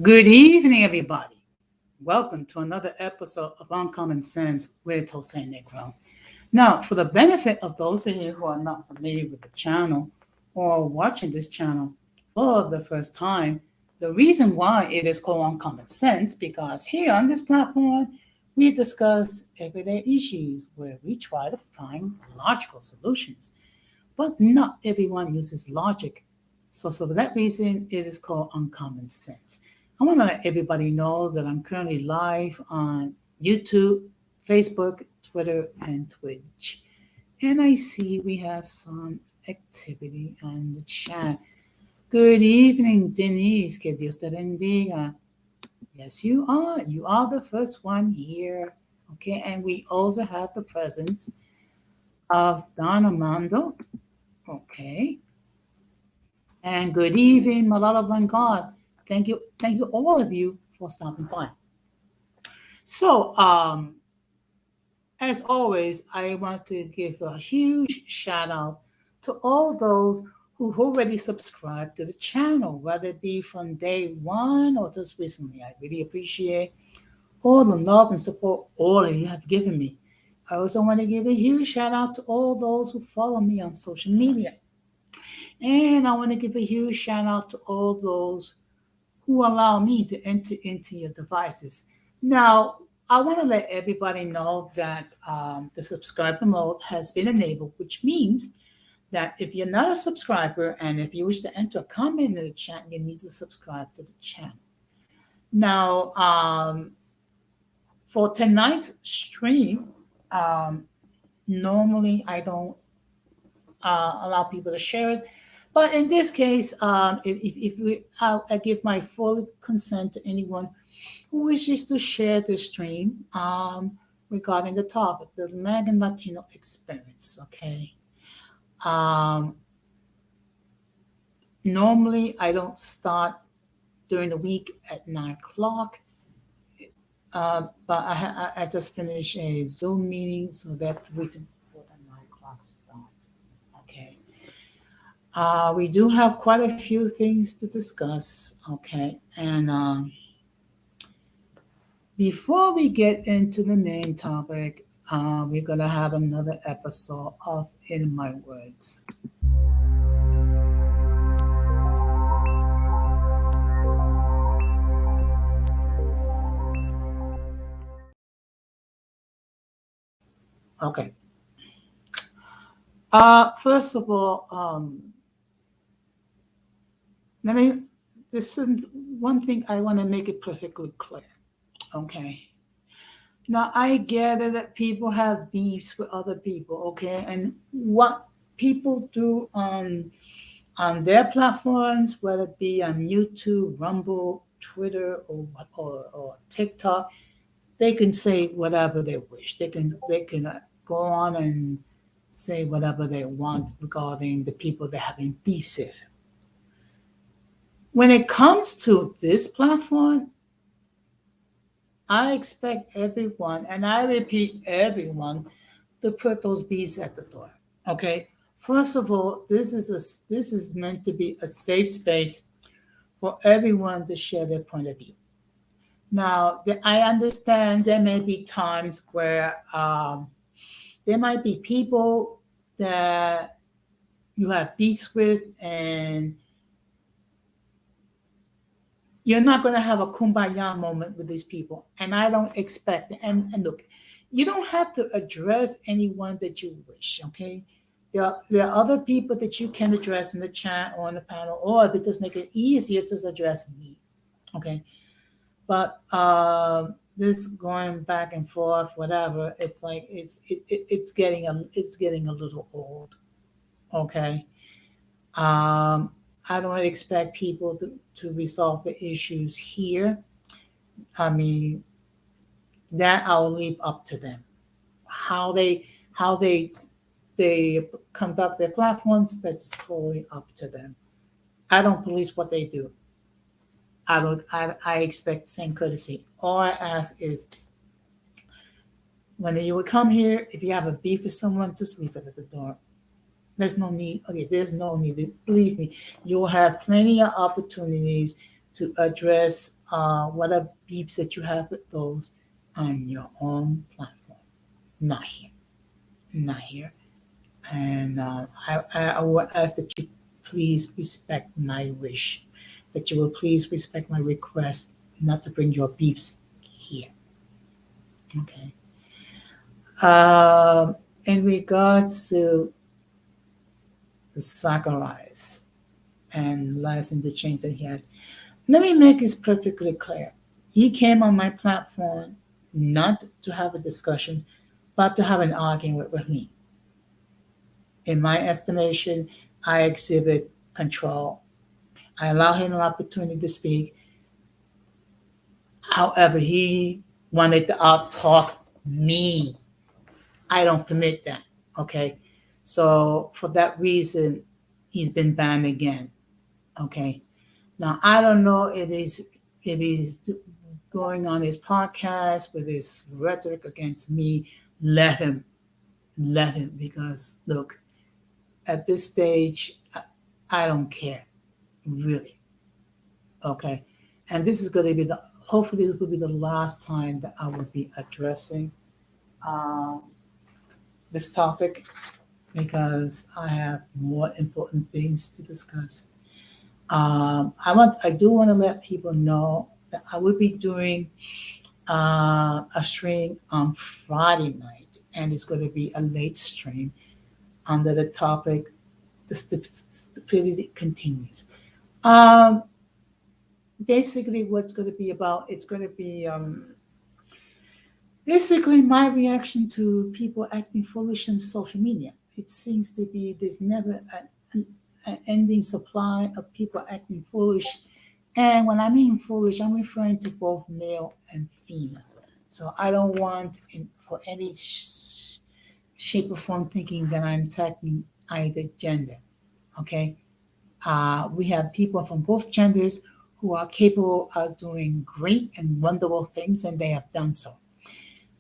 Good evening, everybody. Welcome to another episode of Uncommon Sense with Jose Negro. Now, for the benefit of those of you who are not familiar with the channel or watching this channel for the first time, the reason why it is called Uncommon Sense because here on this platform we discuss everyday issues where we try to find logical solutions. But not everyone uses logic. So for that reason, it is called Uncommon Sense. I want to let everybody know that I'm currently live on YouTube, Facebook, Twitter, and Twitch. And I see we have some activity on the chat. Good evening, Denise. Que Dios te bendiga. Yes, you are. You are the first one here. Okay, and we also have the presence of Don Armando. Okay. And good evening, Malala Van God. Thank you, all of you, for stopping by. So, as always, I want to give a huge shout out to all those who've already subscribed to the channel, whether it be from day one or just recently. I really appreciate all the love and support all of you have given me. I also want to give a huge shout out to all those who follow me on social media. And I want to give a huge shout out to all those who allow me to enter into your devices. Now, I want to let everybody know that the subscriber mode has been enabled, which means that if you're not a subscriber and if you wish to enter a comment in the chat, you need to subscribe to the channel. Now, for tonight's stream, normally I don't allow people to share it. But in this case, I give my full consent to anyone who wishes to share the stream regarding the topic, the American Latino experience. Okay. Normally, I don't start during the week at 9 o'clock, but I just finished a Zoom meeting, so that's the reason for the 9 o'clock start. Okay. We do have quite a few things to discuss, okay? And before we get into the main topic, we're going to have another episode of In My Words. Okay. First of all, this is one thing I want to make it perfectly clear. Okay. Now I get it that people have beefs with other people, okay? And what people do on their platforms, whether it be on YouTube, Rumble, Twitter, or TikTok, they can say whatever they wish. They can go on and say whatever they want regarding the people they're having beefs with. When it comes to this platform, I expect everyone, and I repeat everyone, to put those beefs at the door. Okay. First of all, this is meant to be a safe space for everyone to share their point of view. Now, I understand there may be times where there might be people that you have beefs with, and you're not going to have a kumbaya moment with these people. And I don't expect it. And look, you don't have to address anyone that you wish, okay? There are other people that you can address in the chat or on the panel, or if it just make it easier, just address me, okay? But this going back and forth, whatever, it's like it's getting a little old, okay? I don't expect people to resolve the issues here. I mean, that I'll leave up to them. How they conduct their platforms, that's totally up to them. I don't police what they do. I expect the same courtesy. All I ask is when you would come here, if you have a beef with someone, just leave it at the door. There's no need. Okay, there's no need. Believe me, you'll have plenty of opportunities to address whatever beeps that you have with those on your own platform, not here, not here. And I will ask that you please respect my wish, that you will please respect my request not to bring your beeps here. Okay. In regards to Zacharias and last interchange that he had, let me make this perfectly clear. He came on my platform not to have a discussion, but to have an argument with me. In my estimation, I exhibit control. I allow him an opportunity to speak. However, he wanted to out talk me. I don't permit that. Okay. So for that reason, he's been banned again. Okay. Now I don't know if he's going on his podcast with his rhetoric against me. Let him, let him, because look, at this stage, I don't care, really. Okay, and this is going to be the hopefully this will be the last time that I will be addressing um, this topic because I have more important things to discuss. I do want to let people know that I will be doing a stream on Friday night, and it's going to be a late stream under the topic "The Stupidity Continues." Um, Basically, what's going to be about? It's going to be basically my reaction to people acting foolish on social media. It seems to be there's never an ending supply of people acting foolish. And when I mean foolish, I'm referring to both male and female. So I don't want, for any shape or form, thinking that I'm attacking either gender. Okay, we have people from both genders who are capable of doing great and wonderful things, and they have done so.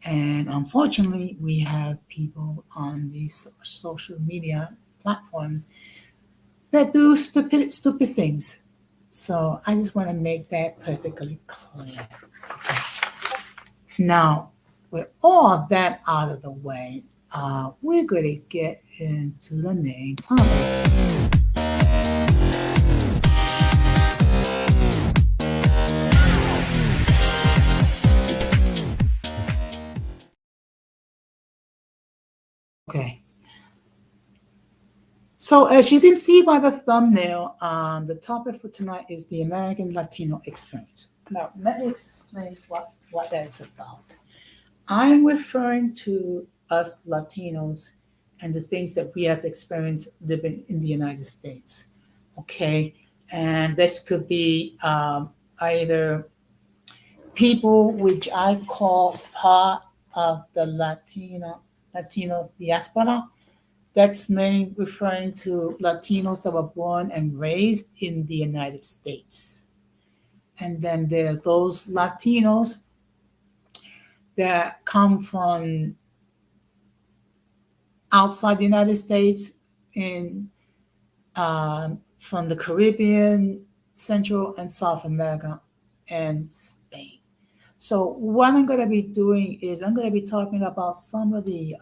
And unfortunately, we have people on these social media platforms that do stupid things. So I just want to make that perfectly clear. Now, with all that out of the way, we're going to get into the main topic. Okay. So as you can see by the thumbnail, the topic for tonight is the American Latino experience. Now, let me explain what that's about. I'm referring to us Latinos and the things that we have experienced living in the United States. Okay, and this could be either people which I call part of the Latino diaspora. That's mainly referring to Latinos that were born and raised in the United States. And then there are those Latinos that come from outside the United States, in from the Caribbean, Central and South America, and Spain. So what I'm going to be doing is I'm going to be talking about some of the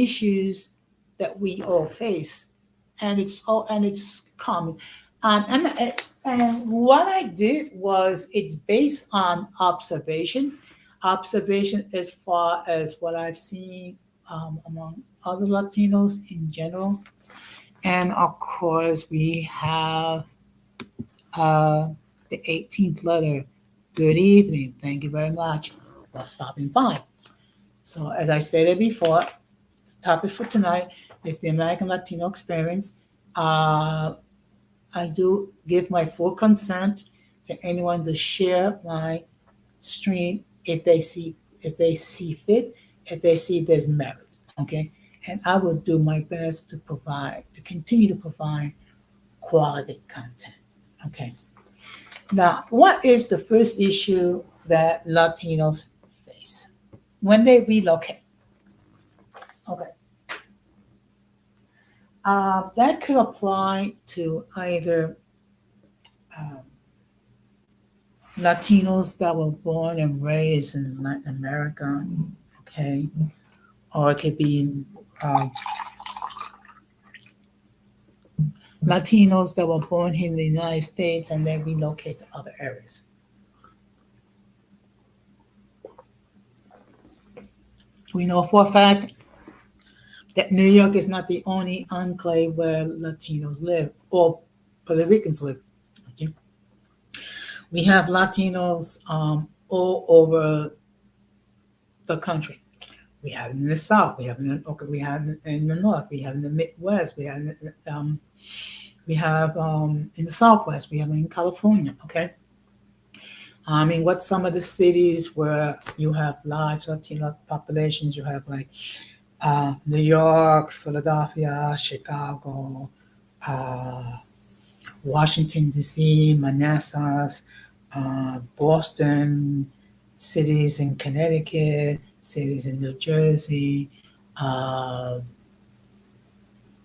issues that we all face, and it's common. Um, and and what I did was it's based on observation as far as what I've seen among other Latinos in general, and of course we have uh, the 18th letter. Good evening. Thank you very much for stopping by. So as I stated before, topic for tonight is the American Latino experience. Uh, I do give my full consent to anyone to share my stream if they see fit, if they see there's merit. Okay, and I will do my best to continue to provide quality content. Okay. Now, what is the first issue that Latinos face when they relocate? Okay. That could apply to either Latinos that were born and raised in Latin America, okay, or it could be uh, Latinos that were born here in the United States and then relocate to other areas. We know for a fact that New York is not the only enclave where Latinos live or Puerto Ricans live. Okay? We have Latinos all over the country. We have in the South, we have in the, okay, we have in the North, we have in the Midwest, we have in the Southwest, we have in California. Okay, I mean, what some of the cities where you have large Latino populations, you have like New York, Philadelphia, Chicago, uh, Washington D.C., Manassas, Boston, cities in Connecticut, cities in New Jersey, uh,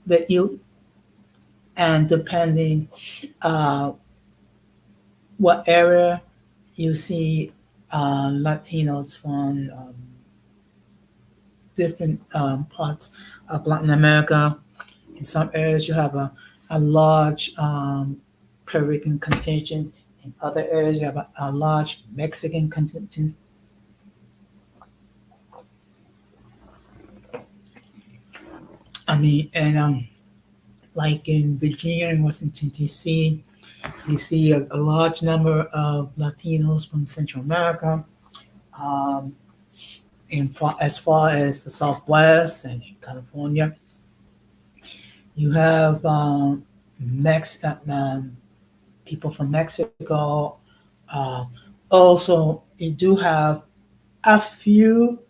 that you and depending uh, what area you see Latinos from different parts of Latin America. In some areas, you have a large Puerto Rican contingent. In other areas, you have a large Mexican contingent. I mean, and like in Virginia and Washington, D.C., you see a large number of Latinos from Central America. Um, as far as the Southwest and in California, you have people from Mexico. Uh, Also, you do have a few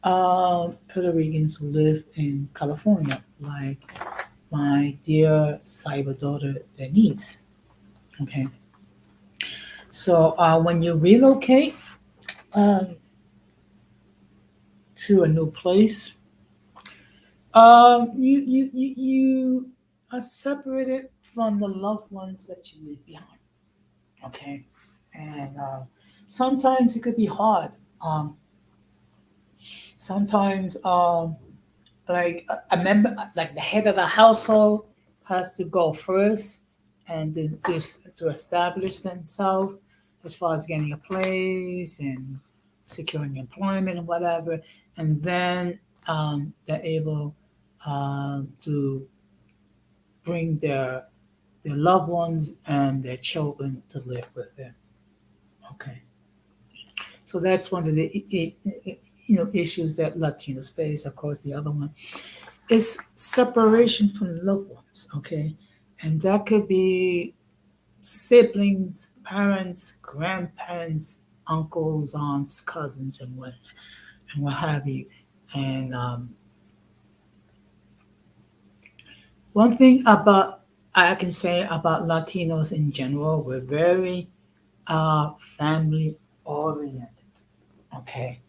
Puerto Ricans who live in California, like my dear cyber daughter Denise. Okay, so when you relocate um, to a new place, you are separated from the loved ones that you leave behind. Okay, and sometimes it could be hard. Um, Sometimes, like a member, like the head of the household, has to go first and to establish themselves as far as getting a place and securing employment and whatever, and then they're able to bring their loved ones and their children to live with them. Okay, so that's one of the issues that Latinos face. Of course, the other one is separation from loved ones. Okay, and that could be siblings, parents, grandparents, uncles, aunts, cousins, and what have you. And one thing about I can say about Latinos in general, we're very family oriented. Okay,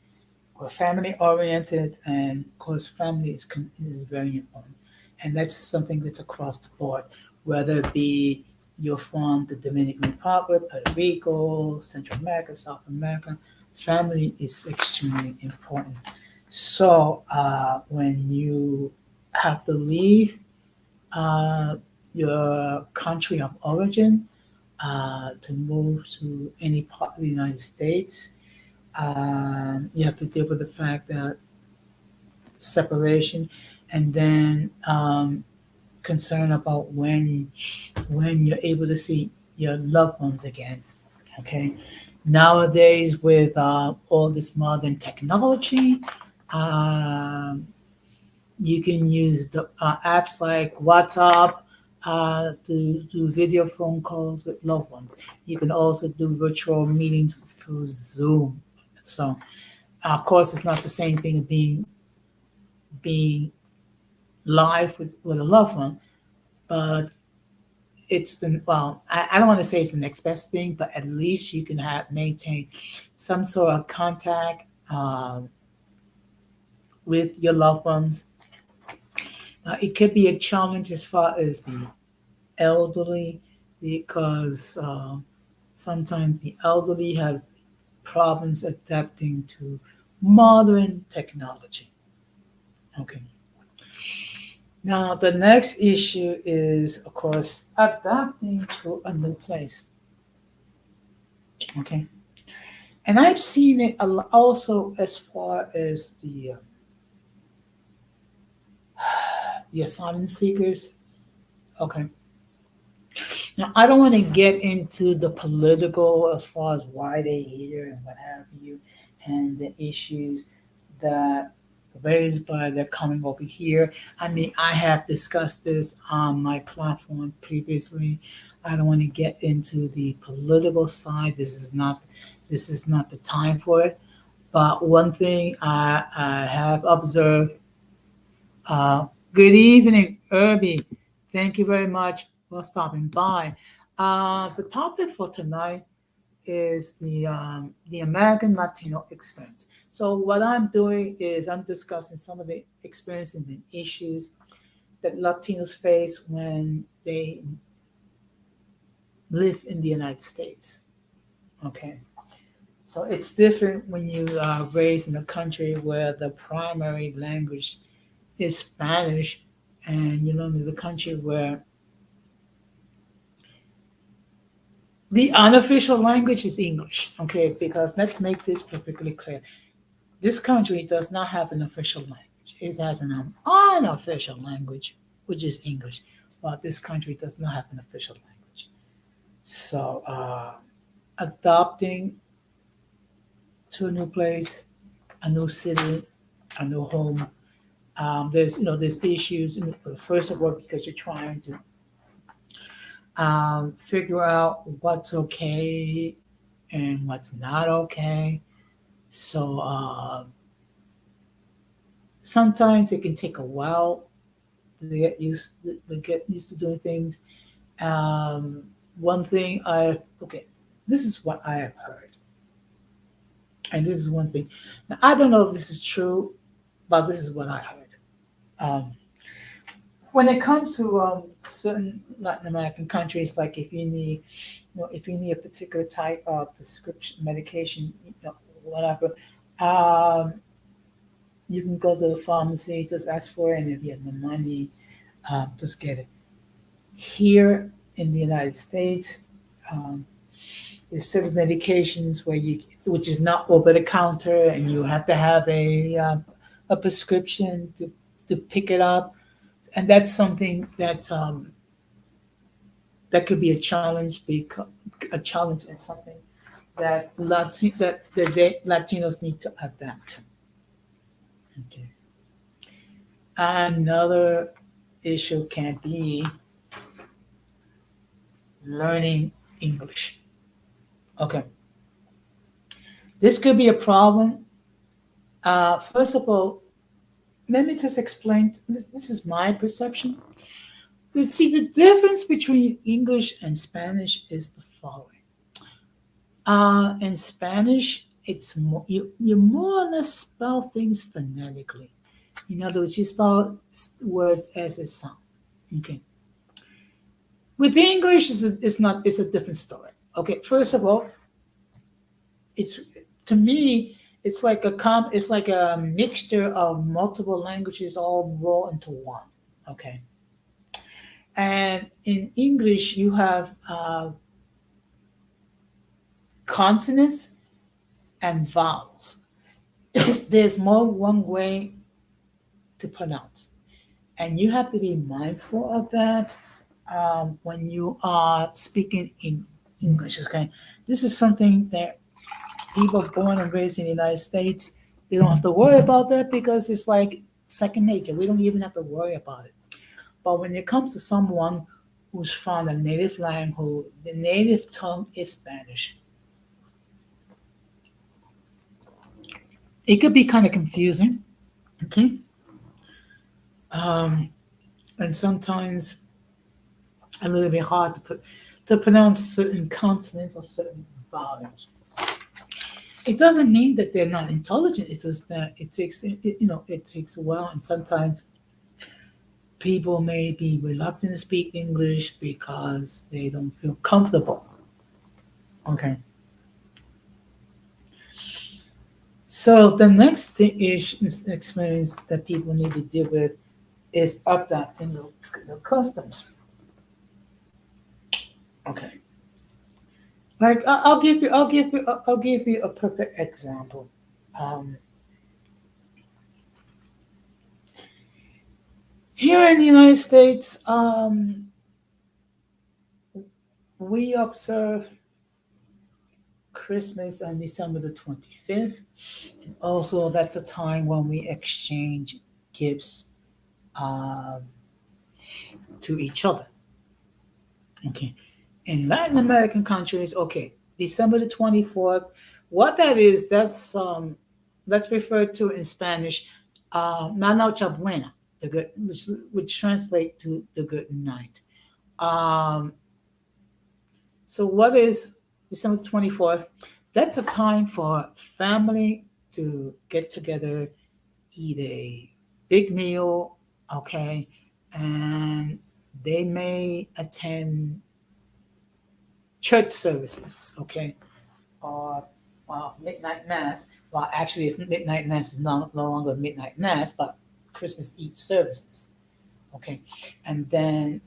we're family oriented, and of course, family is very important, and that's something that's across the board, whether it be you're from the Dominican Republic, Puerto Rico, Central America, South America. Family is extremely important. So when you have to leave uh, your country of origin to move to any part of the United States, you have to deal with the fact that separation, and then concern about when you're able to see your loved ones again. Okay, nowadays with all this modern technology, um, you can use the apps like WhatsApp to do video phone calls with loved ones. You can also do virtual meetings through Zoom. So, of course, it's not the same thing as being live with a loved one, but it's the well, I don't want to say it's the next best thing, but at least you can have maintain some sort of contact with your loved ones. It could be a challenge as far as the elderly because Sometimes the elderly have problems adapting to modern technology. Okay. Now, the next issue is, of course, adapting to a new place. Okay. And I've seen it also as far as the asylum seekers. Okay. Now, I don't want to get into the political as far as why they're here and what have you, and the issues that raised by their coming over here. I mean, I have discussed this on my platform previously. I don't want to get into the political side. This is not the time for it. But one thing I have observed. Good evening, Irby. Thank you very much for stopping by. The topic for tonight is the American Latino experience. So what I'm doing is I'm discussing some of the experiences and issues that Latinos face when they live in the United States. Okay, so it's different when you are raised in a country where the primary language is Spanish, and you live in the country where the unofficial language is English. Okay, because let's make this perfectly clear. This country does not have an official language. It has an unofficial language, which is English, but this country does not have an official language. So, adopting to a new place, a new city, a new home. There's issues. First of all, because you're trying to figure out what's okay and what's not okay. So sometimes it can take a while to get used to doing things. One thing this is what I have heard, and this is one thing. Now I don't know if this is true, but this is what I heard. Um, when it comes to certain Latin American countries, like if you need a particular type of prescription medication, whatever, um, you can go to the pharmacy, just ask for it, and if you have the money, just get it. Here in the United States, um, there's certain medications which is not over the counter, and you have to have a prescription to pick it up, and that's something that could be a challenge, and something that the Latinos need to adapt to. Okay. Another issue can be learning English. Okay, this could be a problem. First of all, let me just explain. This is my perception. See, the difference between English and Spanish is the following. In Spanish, it's more you more or less spell things phonetically. In other words, you spell words as a sound. Okay. With English, it's a different story. Okay. First of all, it's to me, it's like a mixture of multiple languages all rolled into one. Okay. And in English, you have consonants and vowels. There's more one way to pronounce, and you have to be mindful of that when you are speaking in English. Okay, this is something that people born and raised in the United States, they don't have to worry about that because it's like second nature. We don't even have to worry about it. But when it comes to someone who's from a native language, who the native tongue is Spanish, it could be kind of confusing. Okay, um, and sometimes a little bit hard to pronounce certain consonants or certain vowels. It doesn't mean that they're not intelligent. It's just that it takes a while, and sometimes people may be reluctant to speak English because they don't feel comfortable. Okay. So the next thing is experience that people need to deal with is adapting the customs. Okay. Like I'll give you a perfect example. Um, Here in the United States, we observe Christmas on December the 25th. Also, that's a time when we exchange gifts um, to each other. Okay. In Latin American countries, okay, December the 24th, what that is, that's referred to in Spanish, La Noche Buena, the good, which translate to the good night. Um, so what is December the 24th? That's a time for family to get together, eat a big meal, okay, and they may attend church services, okay, or midnight mass. Well, actually, it's midnight mass is no longer midnight mass, but Christmas Eve services, okay. And then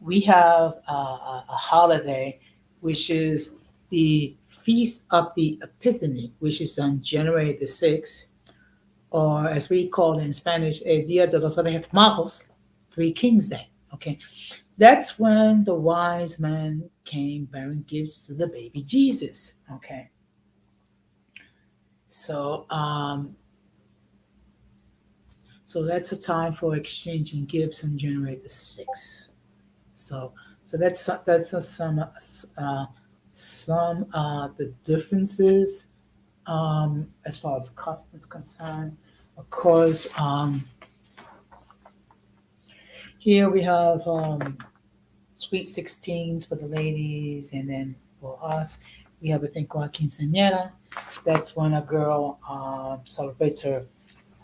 we have a holiday, which is the Feast of the Epiphany, which is on January the 6th, or as we call it in Spanish, El Día de los Reyes Magos, Three Kings Day, okay. That's when the wise men came bearing gifts to the baby Jesus. Okay. So so that's a time for exchanging gifts on January the 6th. So that's some the differences as far as customs concerned. Of course, here we have sweet 16s for the ladies, and then for us, we have a thing called quinceañera. That's when a girl celebrates her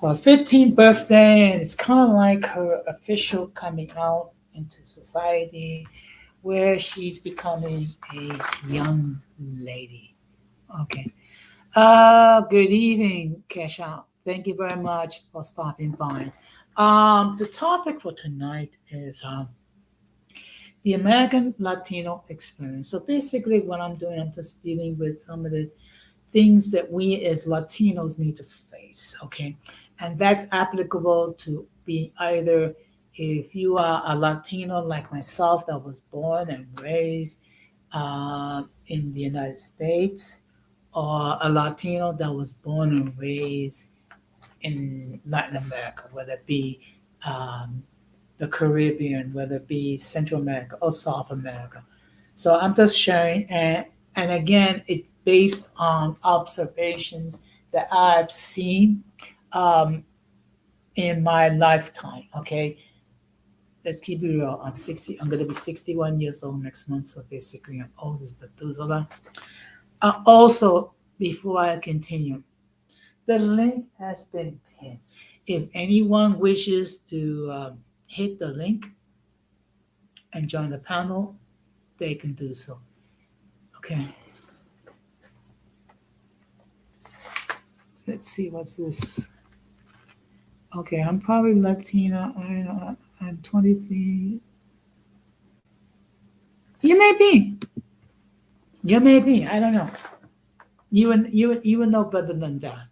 15th birthday, and it's kind of like her official coming out into society, where she's becoming a young lady. Okay. Good evening, Kesha. Thank you very much for stopping by. The topic for tonight is the American Latino experience. So basically, what I'm doing, I'm just dealing with some of the things that we as Latinos need to face, okay? And that's applicable to be either if you are a Latino like myself that was born and raised in the United States, or a Latino that was born and raised in Latin America, whether it be um, the Caribbean, whether it be Central America or South America. So I'm just sharing, and again, it's based on observations that I've seen um, in my lifetime. Okay, let's keep it real. I'm 60. I'm gonna be 61 years old next month, so basically, I'm old as Methuselah. Also, before I continue, the link has been pinned. If anyone wishes to hit the link and join the panel, they can do so. Okay. Let's see what's this. Okay, I'm probably Latina. I'm 23. You may be. You may be. I don't know. You would know better than that.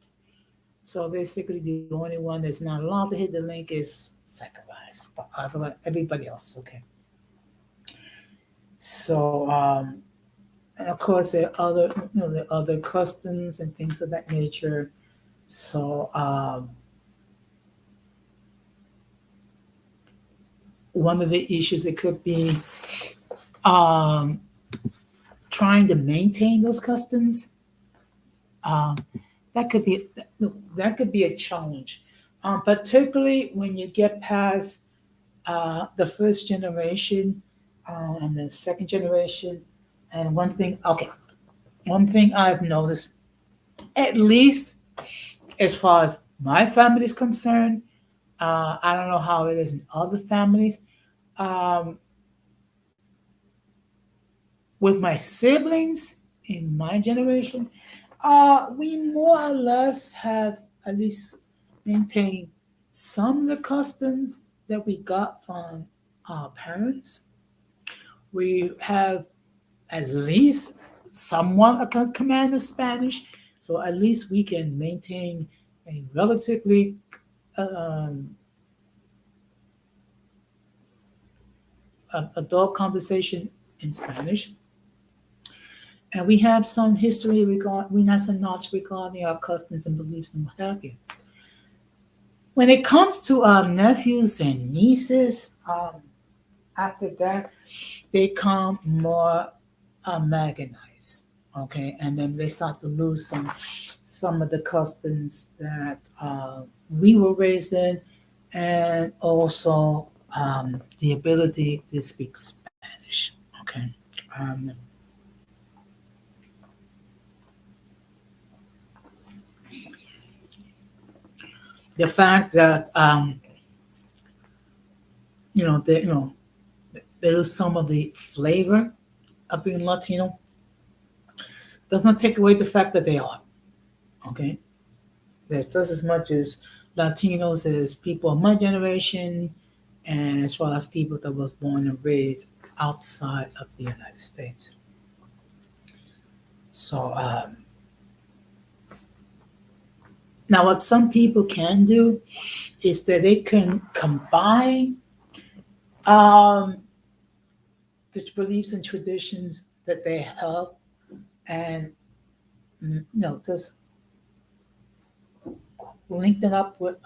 So basically, the only one that's not allowed to hit the link is Zacharias, but otherwise everybody else. Okay. So and of course there are other there are other customs and things of that nature. So one of the issues it could be um, trying to maintain those customs. Um, that could be that could be a challenge, particularly when you get past the first generation and the second generation. And one thing I've noticed, at least as far as my family is concerned, I don't know how it is in other families. Um, With my siblings in my generation, we more or less have at least maintained some of the customs that we got from our parents. We have at least somewhat a command of Spanish, so at least we can maintain a relatively um, adult conversation in Spanish. And we have some history we have some knowledge regarding our customs and beliefs and what have you. When it comes to our nephews and nieces, after that, they come more Americanized, okay, and then they start to lose some of the customs that we were raised in, and also the ability to speak Spanish, okay. Um, the fact that you know there is some of the flavor of being Latino does not take away the fact that they are, okay. There's just as much as Latinos as people of my generation, and as well as people that was born and raised outside of the United States. So now, what some people can do is that they can combine um, the beliefs and traditions that they have, and just link that up with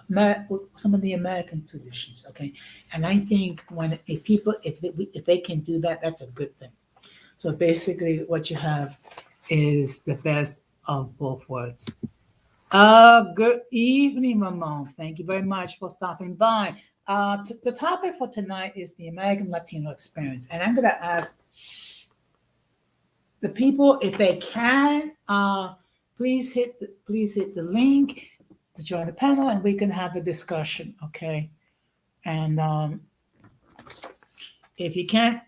some of the American traditions. Okay, and I think when if people if they can do that, that's a good thing. So basically, what you have is the best of both worlds. Good evening, Ramon. Thank you very much for stopping by. The topic for tonight is the American Latino experience, and I'm going to ask the people if they can, please hit the link to join the panel, and we can have a discussion. Okay, and if you can't,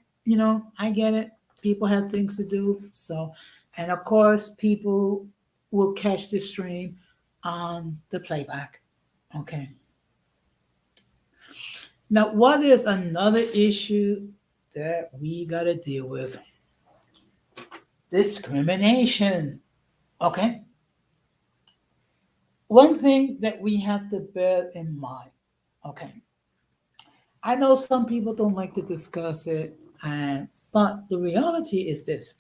I get it. People have things to do, so and of course, people will catch the stream on the playback. Okay. Now, what is another issue that we got to deal with? Discrimination. Okay. One thing that we have to bear in mind. Okay. I know some people don't like to discuss it, but the reality is this: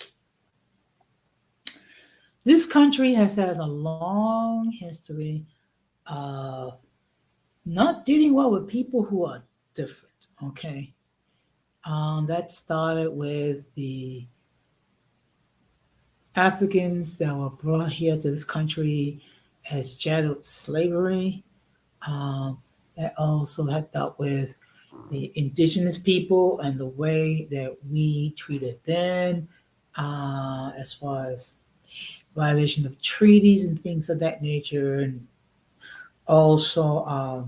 this country has had a long history of not dealing well with people who are different. Okay. That started with the Africans that were brought here to this country as chattel slavery. That also had dealt with the indigenous people and the way that we treated them, as far as violation of treaties and things of that nature, and also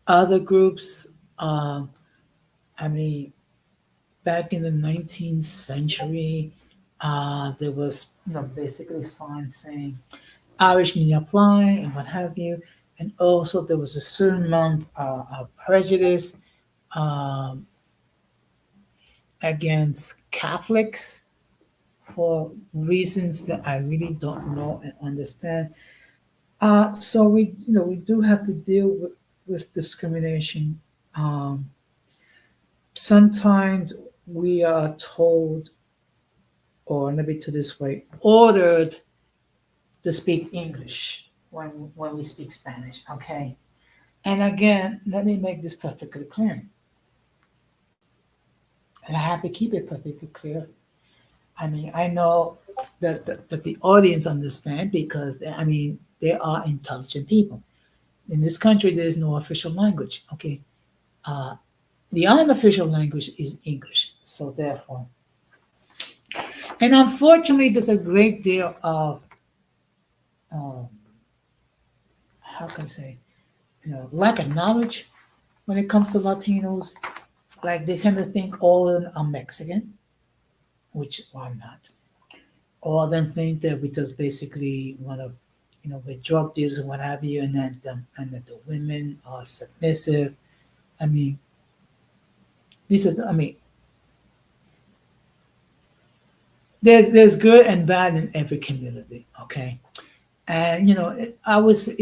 other groups. I mean, back in the 19th century, there was basically signs saying Irish need apply and what have you. And also there was a certain amount of prejudice um, against Catholics for reasons that I really don't know and understand. So we do have to deal with discrimination. Um, Sometimes we are told, or let me put it this way, ordered to speak English when we speak Spanish. Okay. And again, let me make this perfectly clear. And I have to keep it perfectly clear. I mean, I know that the audience understand because they are intelligent people. In this country, there is no official language. Okay. Uh, the unofficial language is English. So therefore, and unfortunately, there's a great deal of um, how can I say, lack of knowledge when it comes to Latinos. Like they tend to think all of them are Mexican, which I'm not. All of them think that we just basically want to, with drug dealers and what have you, and that the women are submissive. I mean, I mean, there's good and bad in every community, okay? And I would just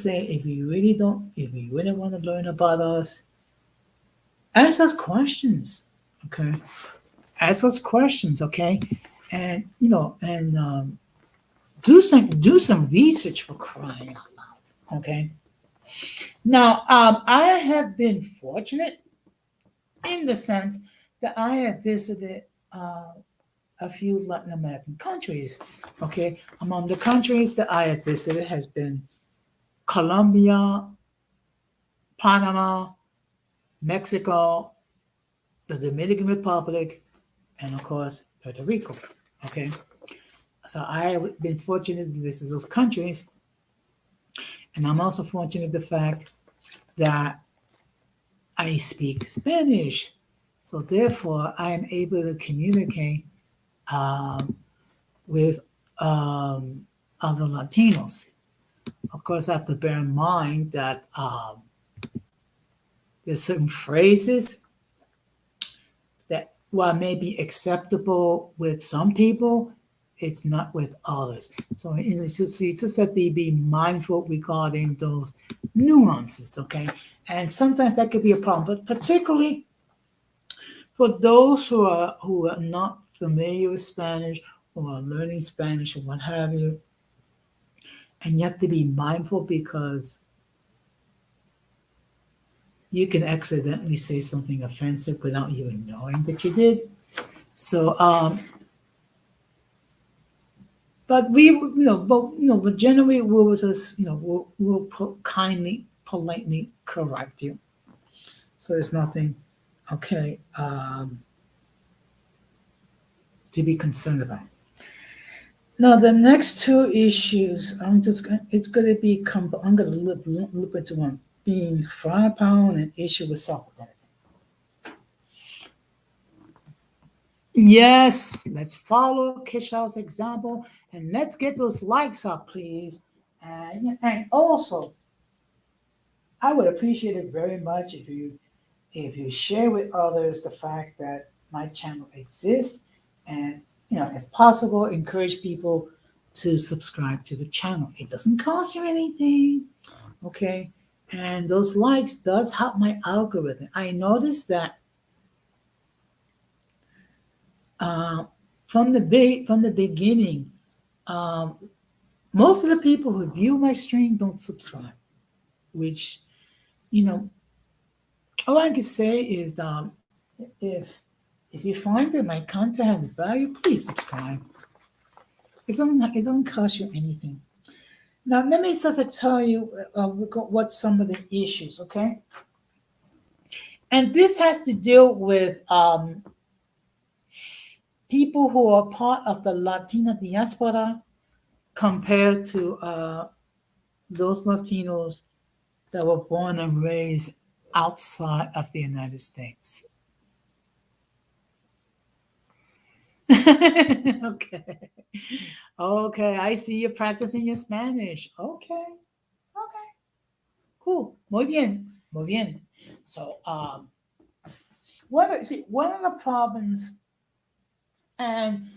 say if you really want to learn about us, ask us questions, okay? Ask us questions, okay? And do some research for crying out loud, okay? Now, I have been fortunate in the sense that I have visited a few Latin American countries. Okay, among the countries that I have visited has been Colombia, Panama, Mexico, the Dominican Republic, and of course Puerto Rico. Okay, so I have been fortunate to visit those countries, and I'm also fortunate the fact that I speak Spanish. So therefore, I am able to communicate um, with other Latinos. Of course, I have to bear in mind that there's certain phrases that, while may be acceptable with some people, it's not with others. So you just have to be mindful regarding those nuances, okay? And sometimes that could be a problem, but particularly for those who are not familiar with Spanish or are learning Spanish or what have you, and you have to be mindful because you can accidentally say something offensive without even knowing that you did. So, but generally we'll just, we'll kindly, politely correct you. So there's nothing, okay, to be concerned about. Now the next two issues, it's going to be, I'm going to look into one, being firepower and an issue with self-identity. Yes, let's follow Kisha's example and let's get those likes up, please. And also, I would appreciate it very much if you share with others the fact that my channel exists, and if possible, encourage people to subscribe to the channel. It doesn't cost you anything, okay? And those likes does help my algorithm. I noticed that uh, from the beginning, um, most of the people who view my stream don't subscribe, which you know all I can say is if if you find that my content has value, please subscribe. It doesn't cost you anything. Now let me just tell you what some of the issues, okay? And this has to deal with people who are part of the Latina diaspora compared to those Latinos that were born and raised outside of the United States. Okay. Okay, I see you practicing your Spanish. Okay. Okay. Cool. Muy bien. Muy bien. So, one of the problems, and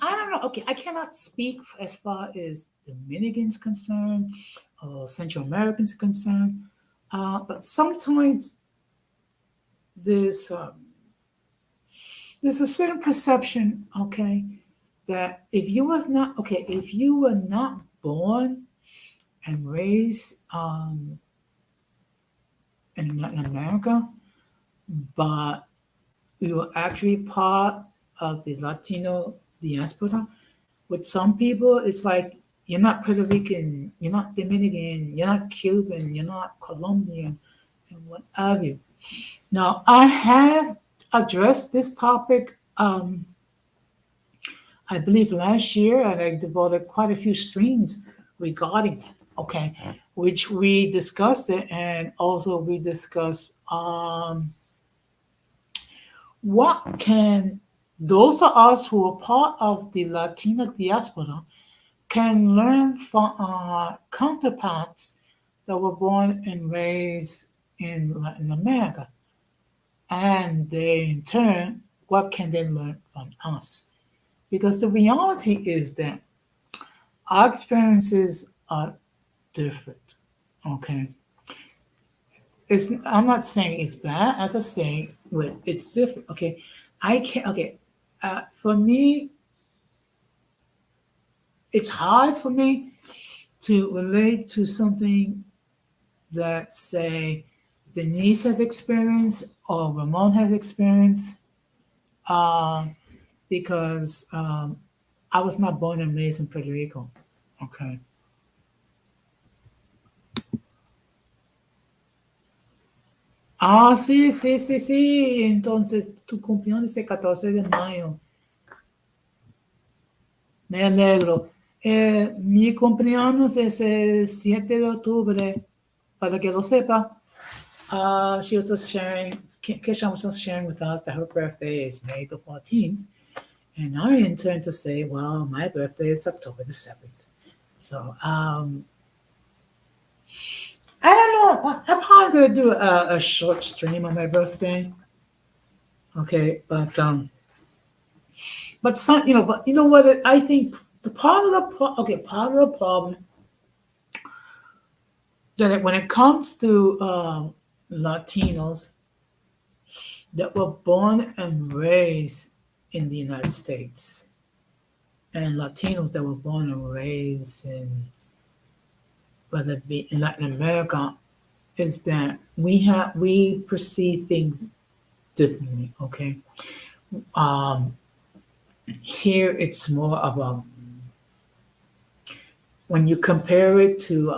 I don't know. Okay, I cannot speak as far as Dominicans concerned or Central Americans concerned, but sometimes there's there's a certain perception, okay, that if you were not born and raised in Latin America, but you were actually part of the Latino diaspora. With some people, it's like you're not Puerto Rican, you're not Dominican, you're not Cuban, you're not Colombian, and what have you. Now, I have addressed this topic, I believe last year, and I devoted quite a few streams regarding that. okay, which we discussed it, and also we discussed what can those of us who are part of the Latina diaspora can learn from our counterparts that were born and raised in Latin America, and they in turn, what can they learn from us? Because the reality is that our experiences are different. Okay, I'm not saying it's bad. I'm just saying well, it's different. Okay, I can't. Okay, for me, it's hard for me to relate to something that say Denise has experienced or Ramon has experienced, uh, because I was not born and raised in Puerto Rico. Okay. Ah, sí, sí, sí, sí. Entonces, tu cumpleaños es el 14 de mayo. Me alegro. Mi cumpleaños es el 7 de octubre, para que lo sepa. She was just sharing, Kesha was just sharing with us that her birthday is May the 14th. And I intend to say, well, my birthday is October the 7th. So, I don't know. I'm probably going to do a short stream on my birthday. Okay. But some, but you know what? I think the part of part of the problem that when it comes to Latinos that were born and raised in the United States, and Latinos that were born and raised in whether it be in Latin America, is that we perceive things differently. Okay, um, here it's more of a when you compare it to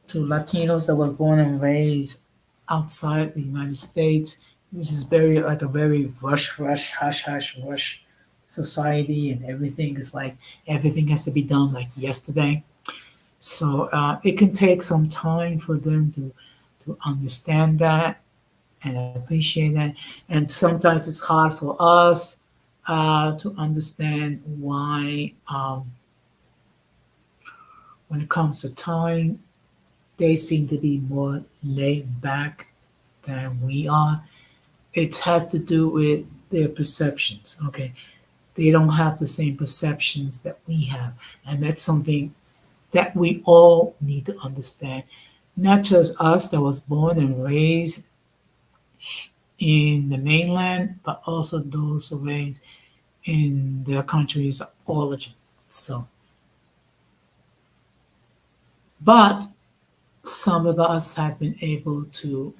Latinos that were born and raised outside the United States. This is very like a very rush, hush, hush, rush society, and everything is like everything has to be done like yesterday. So it can take some time for them to understand that and appreciate that. And sometimes it's hard for us to understand why, when it comes to time, they seem to be more laid back than we are. It has to do with their perceptions. Okay, they don't have the same perceptions that we have, and that's something that we all need to understand. Not just us that was born and raised in the mainland, but also those who raised in their countries of origin. So, but some of us have been able to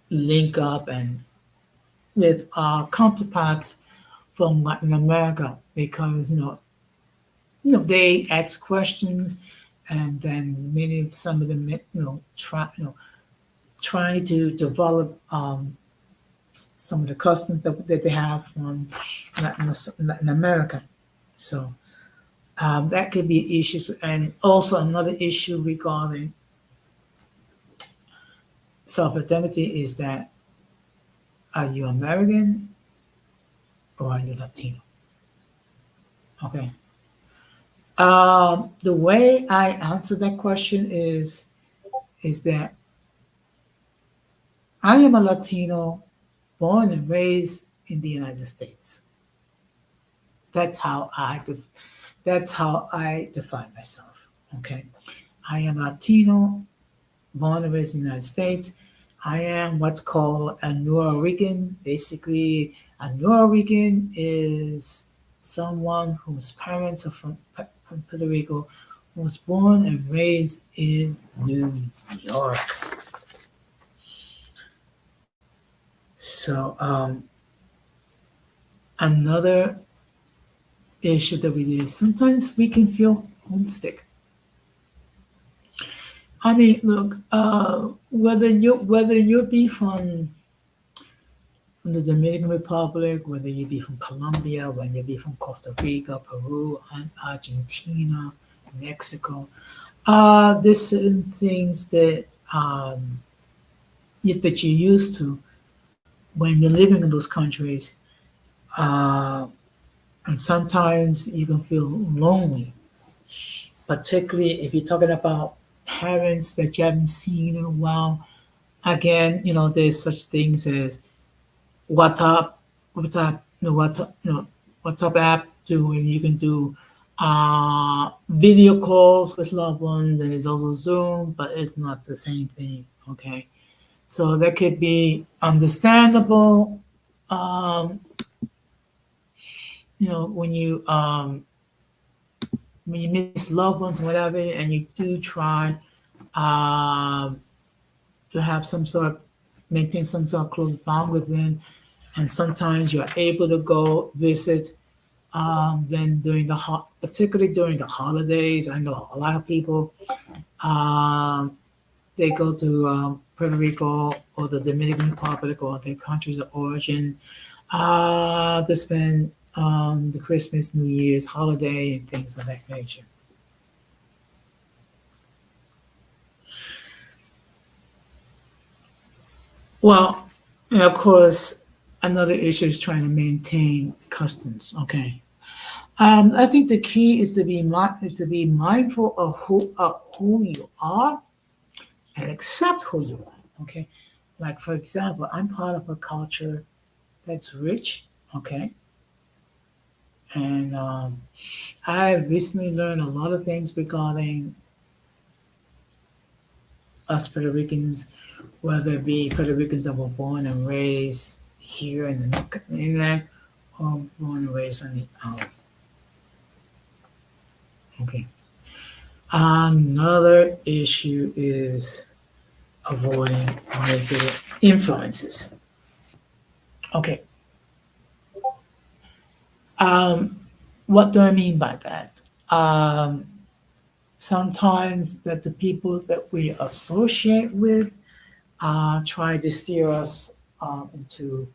link up and with our counterparts from Latin America because they ask questions, and then some of them try to develop some of the customs that they have from Latin America. So that could be issues, and also another issue regarding self identity is that are you American or are you Latino? Okay. The way I answer that question is that I am a Latino born and raised in the United States. That's how I define myself. Okay. I am Latino, born and raised in the United States. I am what's called a Nuyorican. Basically, a Nuyorican is someone whose parents are from Puerto Rico, who was born and raised in New York. So, another issue that we do is sometimes we can feel homesick. I mean, look, whether you be from the Dominican Republic, whether you be from Colombia, whether you be from Costa Rica, Peru, and Argentina, Mexico, There's certain things that that you're used to when you're living in those countries, uh, and sometimes you can feel lonely, particularly if you're talking about parents that you haven't seen in a while. Again, there's such things as WhatsApp, WhatsApp app to where you can do video calls with loved ones, and it's also Zoom, but it's not the same thing. Okay, so that could be understandable. Um, when you miss loved ones, whatever, and you do try um, to have some sort of maintain some sort of close bond with them, and sometimes you're able to go visit. Then particularly during the holidays, I know a lot of people they go to Puerto Rico or the Dominican Republic or their countries of origin to spend the Christmas, New Year's holiday and things of that nature. Well, and of course, another issue is trying to maintain customs. Okay, I think the key is to be mindful of who you are and accept who you are. Okay, like for example, I'm part of a culture that's rich. Okay, and I recently learned a lot of things regarding us Puerto Ricans, whether it be Puerto Ricans that were born and raised here in the mainland or born and raised on the island. Okay. Another issue is avoiding negative influences. Okay. Um, what do I mean by that? Um, Sometimes that the people that we associate with try to steer us into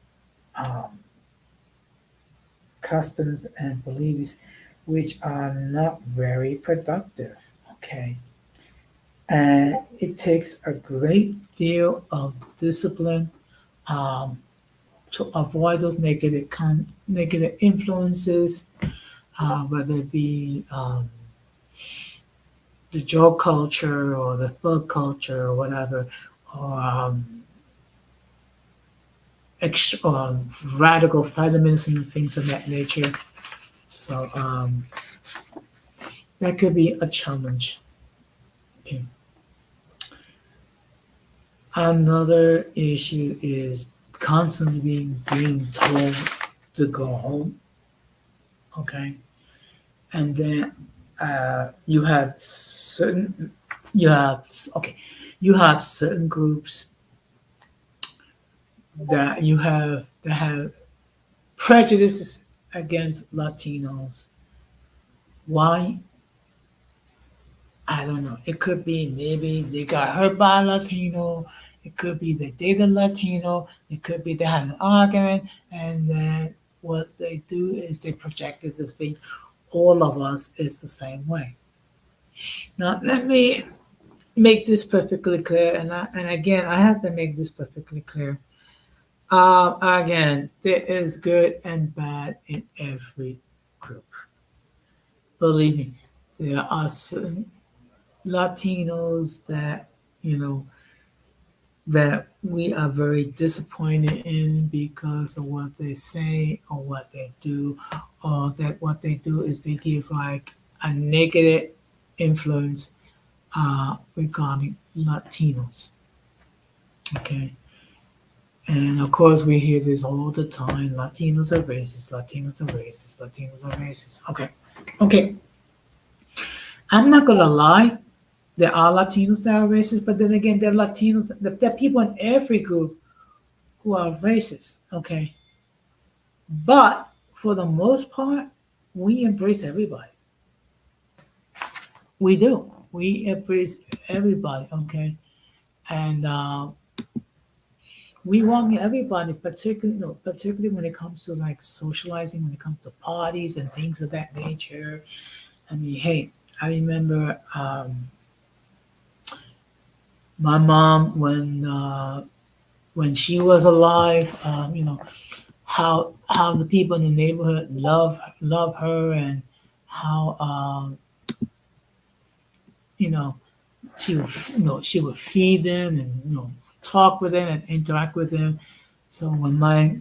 um, customs and beliefs which are not very productive. Okay. And it takes a great deal of discipline um, to avoid those negative influences, whether it be the joke culture or the thug culture or whatever, or radical feminism and things of that nature. So that could be a challenge. Okay. Another issue is constantly being told to go home. Okay, and then you have okay, you have certain groups that have prejudices against Latinos. Why? I don't know. It could be maybe they got hurt by a Latino. It could be they dated a Latino. It could be they had an argument, and then what they do is they projected to think all of us is the same way. Now, let me make this perfectly clear, and again, I have to make this perfectly clear. Again, there is good and bad in every group. Believe me, there are certain Latinos that you know that we are very disappointed in because of what they say or what they do, or that what they do is they give like a negative influence regarding Latinos. Okay. And of course, we hear this all the time: Latinos are racist, Latinos are racist, Latinos are racist. Okay. Okay. I'm not going to lie. There are Latinos that are racist, but then again, there are Latinos, there are people in every group who are racist. Okay. But for the most part, we embrace everybody. We do. We embrace everybody. Okay. And we welcome everybody, particularly, particularly when it comes to like socializing, when it comes to parties and things of that nature. I mean, hey, I remember. My mom, when she was alive, how the people in the neighborhood love her, and how you know she would feed them, and talk with them and interact with them. So when my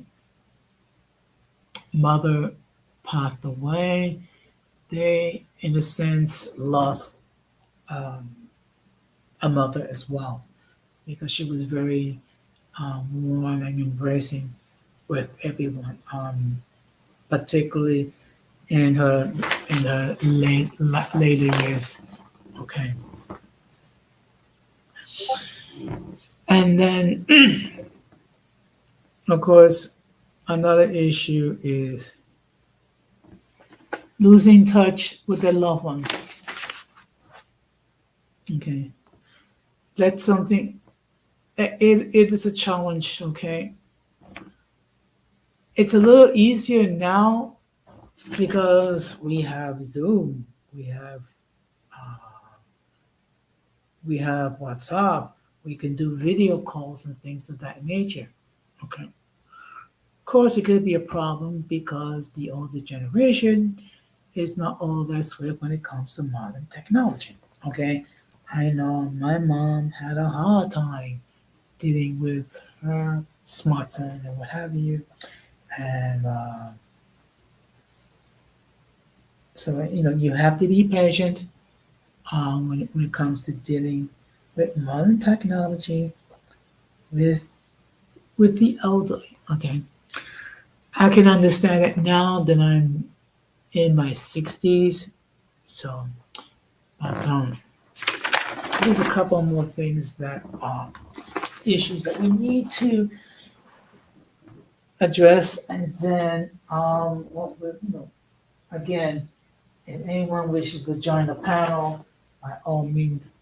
mother passed away, they in a sense lost um, a mother as well, because she was very warm and embracing with everyone, particularly in her later years. Okay, and then of course another issue is losing touch with their loved ones. Okay, that's something. It is a challenge. Okay, it's a little easier now because we have Zoom, uh, we have WhatsApp, we can do video calls and things of that nature. Okay. Of course, it could be a problem because the older generation is not all that swift when it comes to modern technology. Okay. I know my mom had a hard time dealing with her smartphone and what have you. And so, you have to be patient when it comes to dealing with modern technology with the elderly. Okay, I can understand it now that I'm in my 60s. So, but there's a couple more things that are issues that we need to address, and then again, if anyone wishes to join the panel, by all means,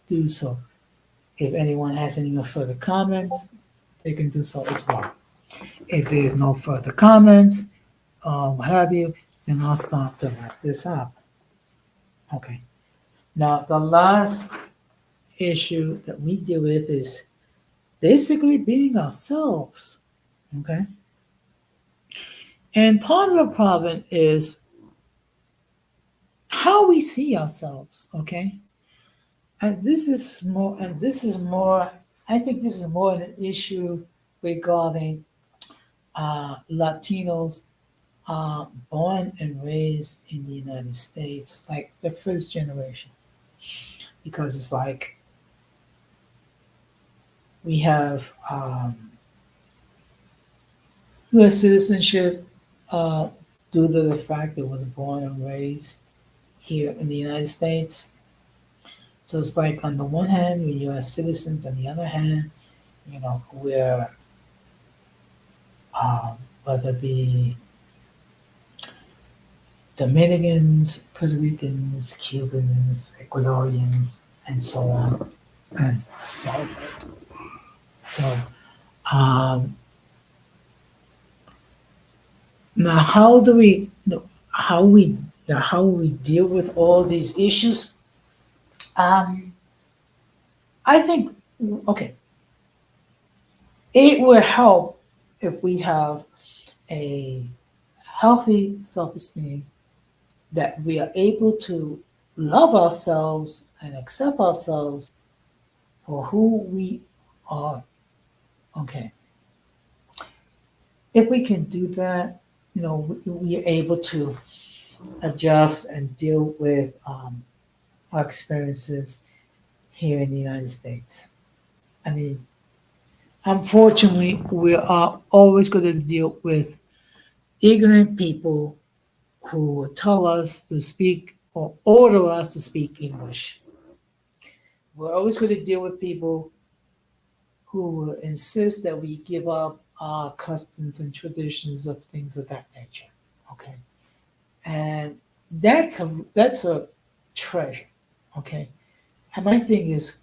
do so. If anyone has any further comments, they can do so as well. If there's no further comments, what have you, then I'll start to wrap this up. Okay. Now, the last issue that we deal with is basically being ourselves. Okay. And part of the problem is how we see ourselves. Okay. I think this is more an issue regarding Latinos born and raised in the United States, like the first generation, because it's like we have U.S. citizenship uh, due to the fact that it was born and raised here in the United States. So it's like on the one hand, we're U.S. citizens, on the other hand, we're whether it be Dominicans, Puerto Ricans, Cubans, Ecuadorians, and so on and so forth. So um, now, how do we how we deal with all these issues? Um, I think okay, it will help if we have a healthy self-esteem, that we are able to love ourselves and accept ourselves for who we are. Okay. If we can do that, we are able to adjust and deal with our experiences here in the United States. I mean, unfortunately, we are always going to deal with ignorant people who will tell us to speak or order us to speak English. We're always going to deal with people who will insist that we give up our customs and traditions of things of that nature. Okay, and that's a treasure. Okay, and my thing is,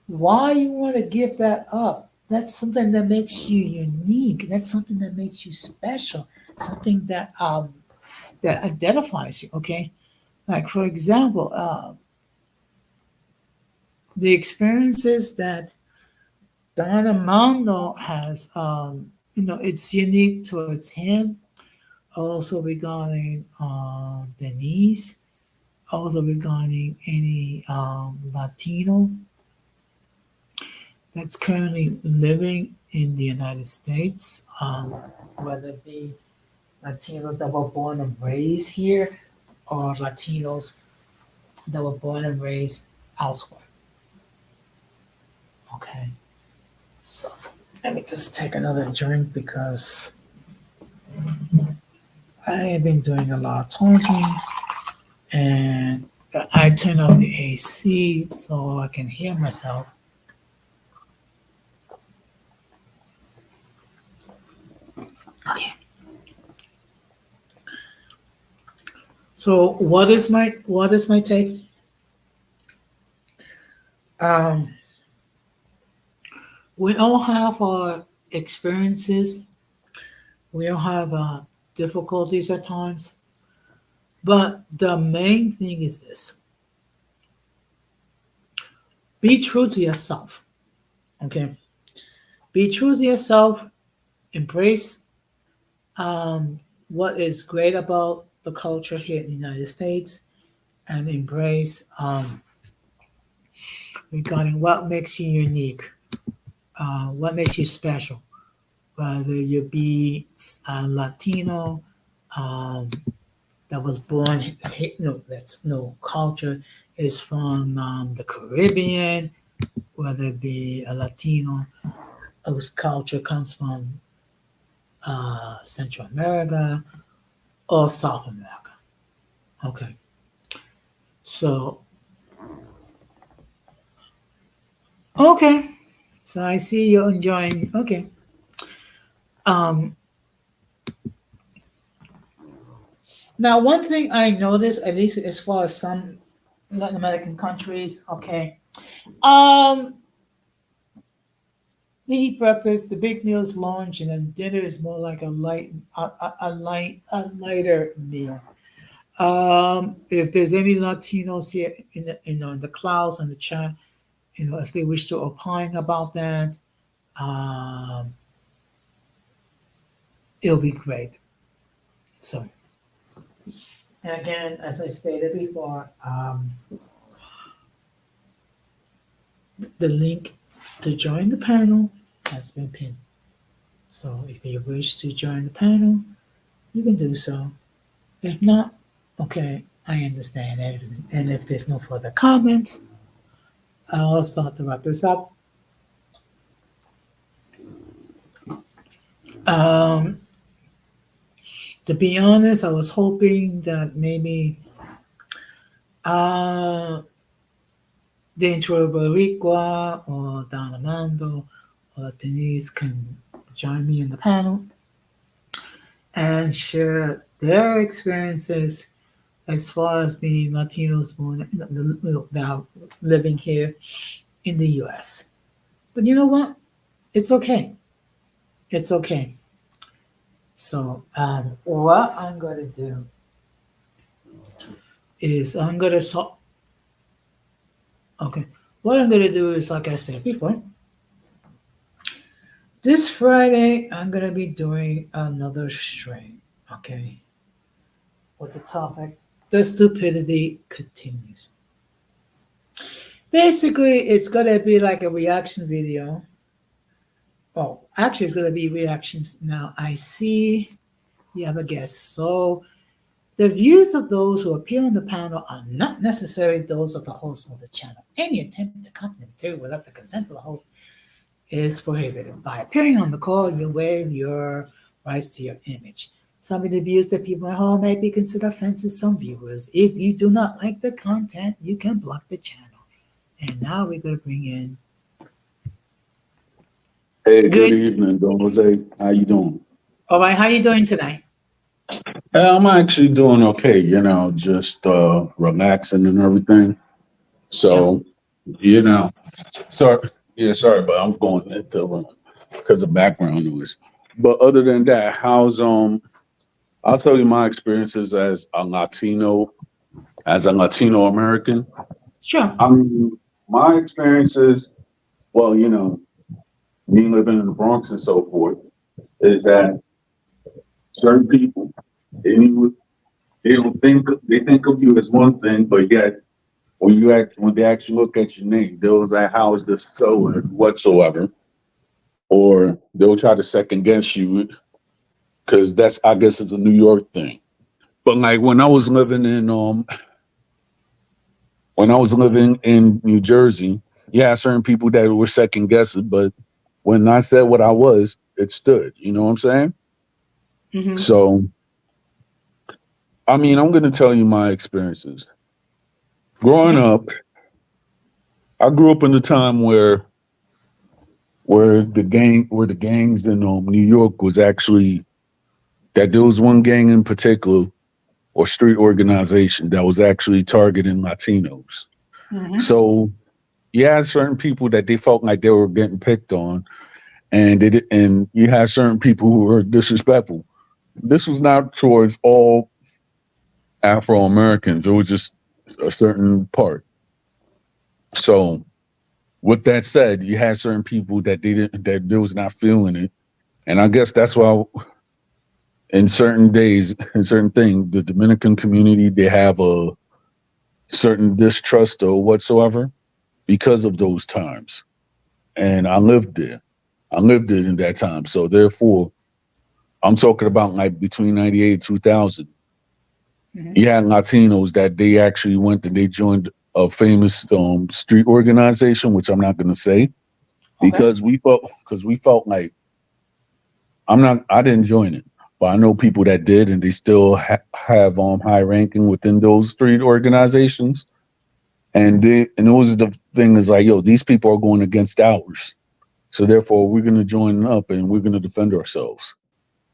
why you want to give that up? That's something that makes you unique. That's something that makes you special. Something that identifies you. Okay, like for example, the experiences that Don Armando has, it's unique towards him. Also regarding Denise, also regarding any Latino that's currently living in the United States, whether it be Latinos that were born and raised here or Latinos that were born and raised elsewhere. Okay, so let me just take another drink because I have been doing a lot of talking and I turn off the AC so I can hear myself. Okay. So what is my take? Um, we all have our experiences. We all have difficulties at times. But the main thing is this: be true to yourself. Okay, be true to yourself. Embrace what is great about the culture here in the United States, and embrace regarding what makes you unique, what makes you special. Whether you be a Latino um, that was born, no, that's no culture is from the Caribbean, whether it be a Latino whose culture comes from Central America or South America. Okay, so okay, so I see you're enjoying. Okay, um, now one thing I noticed, at least as far as some Latin American countries, okay, um, they eat breakfast, the big meal's lunch, and then dinner is more like a lighter meal. If there's any Latinos here in the clouds and the chat, if they wish to opine about that, um, it'll be great. So, and again, as I stated before, the link to join the panel has been pinned. So, if you wish to join the panel, you can do so. If not, okay, I understand. And if there's no further comments, I'll start to wrap this up. Um, to be honest, I was hoping that maybe uh, the intro Boricua or Don Armando or Denise can join me in the panel and share their experiences as far as being Latinos born now living here in the US. But you know what? It's okay. It's okay. So what I'm gonna do is I'm gonna talk. Okay, what I'm gonna do is like I said before. This Friday I'm gonna be doing another stream. Okay, with the topic "The Stupidity Continues." Basically, it's gonna be like a reaction video. Oh, actually, it's gonna be reactions. Now I see you have a guest. So the views of those who appear on the panel are not necessarily those of the host of the channel. Any attempt to copy the material without the consent of the host is prohibited. By appearing on the call, you waive your rights to your image. Some of the views that people at home may be considered offensive to some viewers. If you do not like the content, you can block the channel. And now we're going to bring in. Hey, good Good. evening, Don Jose. How you doing? All right, how you doing tonight? I'm actually doing okay, just relaxing and everything. Yeah. So, sorry, yeah, sorry, but I'm going into because of background noise. But other than that, I'll tell you my experiences as a Latino American. Sure. I mean, my experiences, well, me living in the Bronx and so forth, is that certain people, they, need- they don't think, they think of you as one thing, but yet when they actually look at your name, they'll say, how is this so and whatsoever, or they'll try to second guess you because that's, I guess, it's a New York thing. But like when I was living in New Jersey, yeah, certain people that were second guessing, but when I said what I was, it stood. You know what I'm saying? Hmm. So, I mean, I'm going to tell you my experiences. Growing Yeah. up, I grew up in a time where the gangs in New York was actually that there was one gang in particular or street organization that was actually targeting Latinos. Hmm. So you had certain people that they felt like they were getting picked on, and and you had certain people who were disrespectful. This was not towards all Afro Americans; it was just a certain part. So, with that said, you had certain people that they was not feeling it, and I guess that's why in certain days, in certain things, the Dominican community they have a certain distrust or whatsoever because of those times. And I lived there. I lived it in that time. So therefore, I'm talking about like between 98 and 2000. Hmm. You had Latinos that they actually went and they joined a famous street organization, which I'm not going to say Okay. because we felt like I didn't join it, but I know people that did, and they still have high ranking within those street organizations. And it was the thing is like, yo, these people are going against ours. So therefore, we're going to join up and we're going to defend ourselves.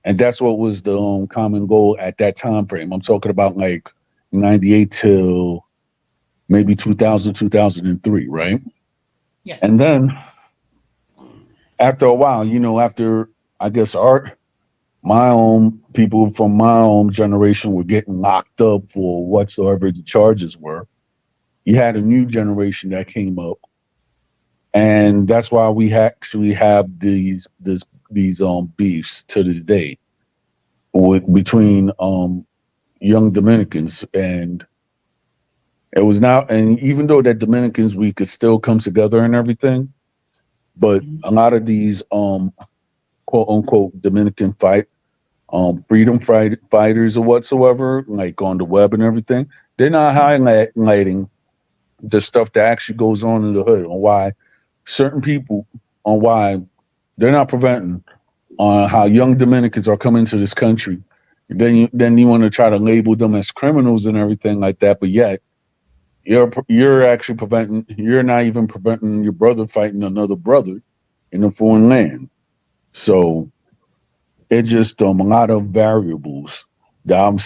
And that's what was the common goal at that time frame. I'm talking about like 98 till maybe 2000, 2003, right? Yes. And then after a while, after I guess my own people from my own generation were getting locked up for whatsoever the charges were, you had a new generation that came up, and that's why we actually have these beefs to this day between young Dominicans. And it was now, and even though that Dominicans we could still come together and everything, but Mhm. a lot of these quote unquote Dominican freedom fighters or whatsoever, like on the web and everything, they're not Yes. highlighting the stuff that actually goes on in the hood, on why certain people, on why they're not preventing, on how young Dominicans are coming to this country. Then you want to try to label them as criminals and everything like that, but yet you're actually preventing. You're not even preventing your brother fighting another brother in a foreign land. So it's just a lot of variables that I'm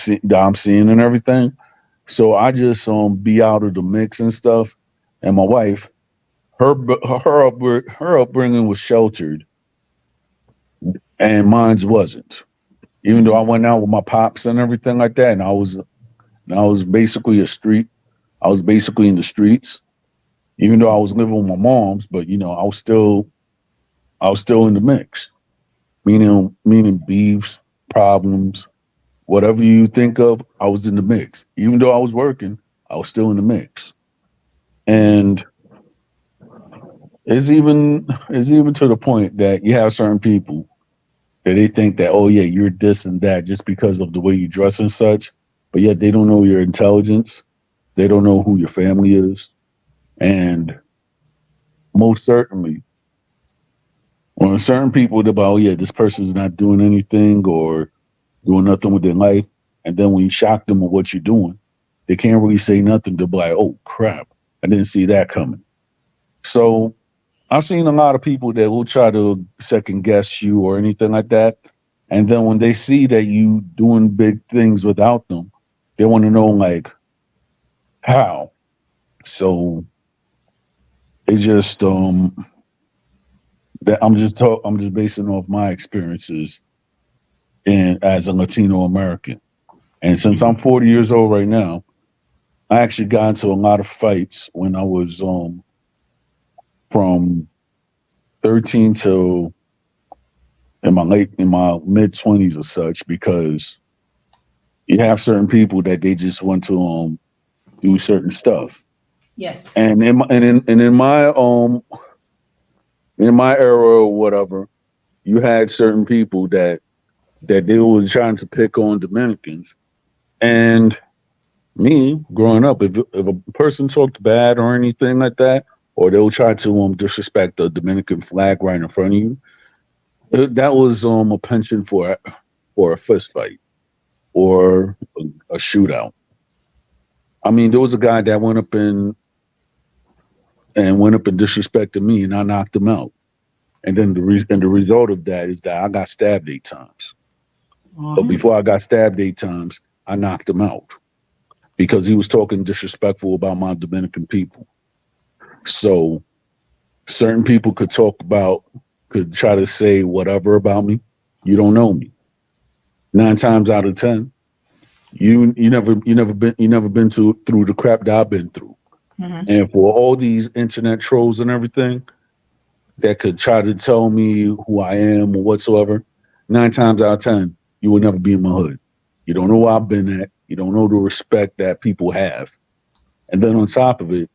seeing and everything. So I just be out of the mix and stuff. And my wife, her upbringing was sheltered, and mine's wasn't. Even though I Hmm. went out with my pops and everything like that, and I was basically a street. I was basically in the streets, even though I was living with my mom's. But I was still in the mix. Meaning beefs, problems, whatever you think of, I was in the mix. Even though I was working, I was still in the mix. And it's even to the point that you have certain people that they think that, oh yeah, you're this and that just because of the way you dress and such, but yet they don't know your intelligence. They don't know who your family is. And most certainly, when certain people about, oh yeah, this person's not doing anything or doing nothing with their life, and then when you shock them on what you're doing, they can't really say nothing. They'll be like, oh crap, I didn't see that coming. So I've seen a lot of people that will try to second guess you or anything like that. And then when they see that you doing big things without them, they want to know like how. So it's just that I'm just basing off my experiences in as a Latino American. And since Hmm. I'm 40 years old right now, I actually got into a lot of fights when I was from 13 to in my mid 20s or such, because you have certain people that they just want to do certain stuff. Yes. And in my era or whatever, you had certain people that they was trying to pick on Dominicans. And me growing up, if a person talked bad or anything like that, or they'll try to disrespect the Dominican flag right in front of you, that was a penchant for a fist fight or a shootout. I mean, there was a guy that went up and disrespected me, and I knocked him out. And then the result of that is that I got stabbed 8 times. But Uh-huh. before I got stabbed 8 times, I knocked him out because he was talking disrespectful about my Dominican people. So certain people could try to say whatever about me. You don't know me. 9 times out of 10, you never been through the crap that I've been through. Uh-huh. And for all these internet trolls and everything that could try to tell me who I am or whatsoever, 9 times out of 10, you will never be in my hood. You don't know where I've been at. You don't know the respect that people have. And then on top of it,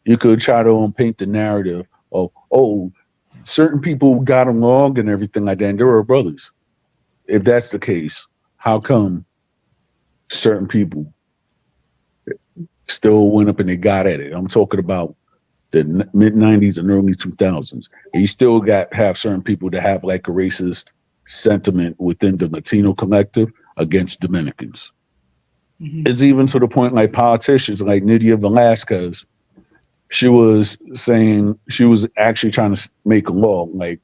you could try to paint the narrative of, oh, certain people got along and everything like that, and they were brothers. If that's the case, how come certain people still went up and they got at it? I'm talking about the mid 90s and early 2000s. And you still have certain people that have like a racist sentiment within the Latino collective against Dominicans. Mm-hmm. It's even to the point like politicians like Nydia Velasquez, she was actually trying to make a law like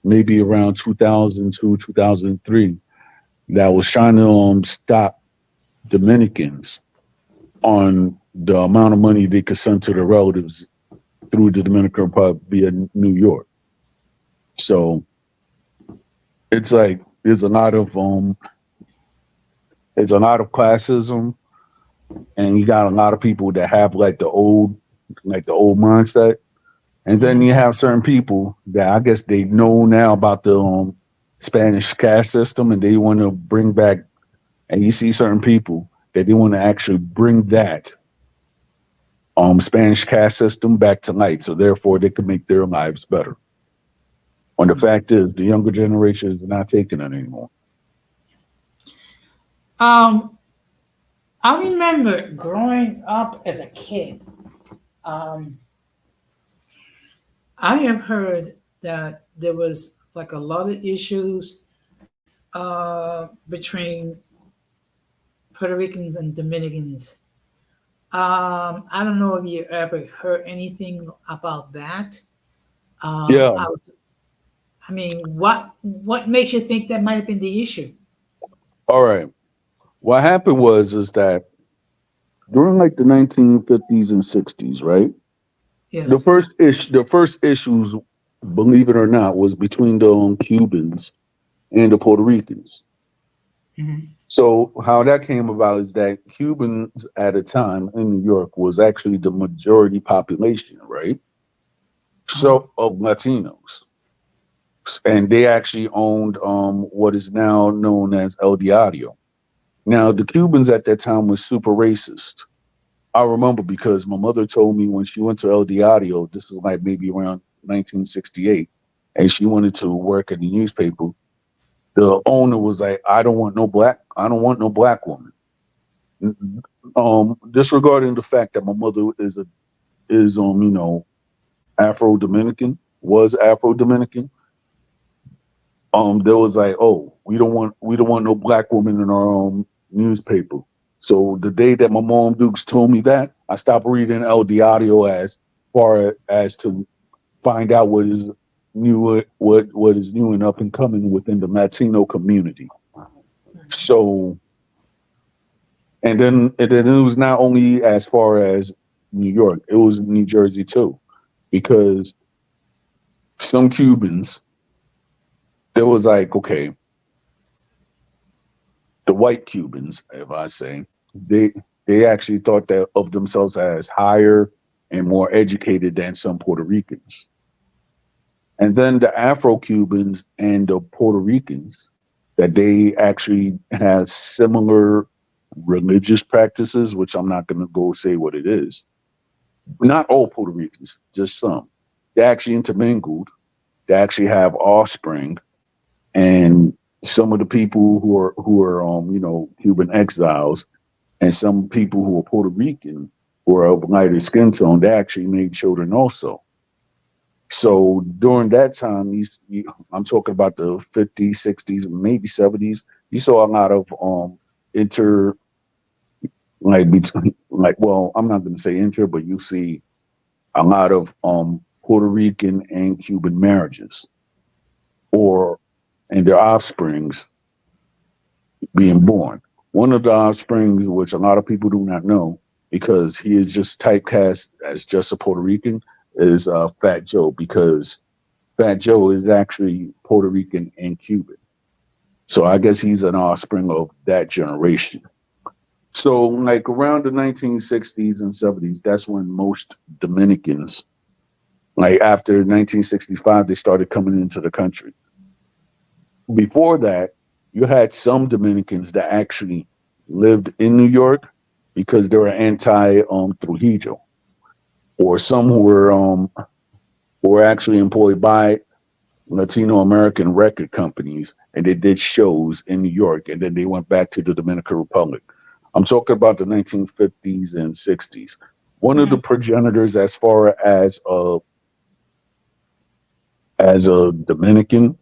maybe around 2002, 2003 that was trying to stop Dominicans on the amount of money they could send to their relatives through the Dominican Republic via New York. So it's like there's a lot of classism, and you got a lot of people that have like the old mindset, and then Mm-hmm. you have certain people that I guess they know now about the Spanish caste system, and they want to bring back. And you see certain people that they want to actually bring that Spanish caste system back to light, so therefore they can make their lives better. When the fact is, the younger generation is not taking it anymore. Um, I remember growing up as a kid. Um, I have heard that there was like a lot of issues between Puerto Ricans and Dominicans. I don't know if you ever heard anything about that. Yeah. I was, I mean, what makes you think that might have been the issue? All right. What happened was is that during like the 1950s and 60s, right? The Yes. first issues, believe it or not, was between the Cubans and the Puerto Ricans. Hmm. So how that came about is that Cubans at a time in New York was actually the majority population, right? Uh-huh. So of Latinos, and they actually owned what is now known as El Diario. Now the Cubans at that time was super racist. I remember because my mother told me when she went to El Diario, this was like maybe around 1968, and she wanted to work at the newspaper. The owner was like, I don't want no black woman." Disregarding the fact that my mother is Afro Dominican, was Afro Dominican. There was like, oh, we don't want no black woman in our newspaper. So the day that my mom Dukes told me that, I stopped reading El Diario as far as to find out what is new and up and coming within the Latino community. So and then it was not only as far as New York, it was New Jersey too, because some Cubans, there was like, okay, the white Cubans, if I say, they they actually thought that of themselves as higher and more educated than some Puerto Ricans. And then the Afro-Cubans and the Puerto Ricans, that they actually have similar religious practices, which I'm not going to go say what it is. Not all Puerto Ricans, just some. They actually intermingled. They actually have offspring, and some of the people who are Cuban exiles, and some people who are Puerto Rican who are of lighter skin tone, they actually made children also. So during that time, I'm talking about the 50s, 60s, maybe 70s. You saw a lot of inter like between like well, I'm not going to say inter, but you see a lot of Puerto Rican and Cuban marriages, or and their offsprings being born. One of the offsprings, which a lot of people do not know, because he is just typecast as just a Puerto Rican, is Fat Joe, because Fat Joe is actually Puerto Rican and Cuban. So I guess he's an offspring of that generation. So, like around the 1960s and 70s, that's when most Dominicans, like after 1965, they started coming into the country. Before that, you had some Dominicans that actually lived in New York because they were anti Trujillo, or some who were actually employed by Latino American record companies, and they did shows in New York, and then they went back to the Dominican Republic. I'm talking about the 1950s and 60s. One of the Mhm. progenitors, as far as a Dominican,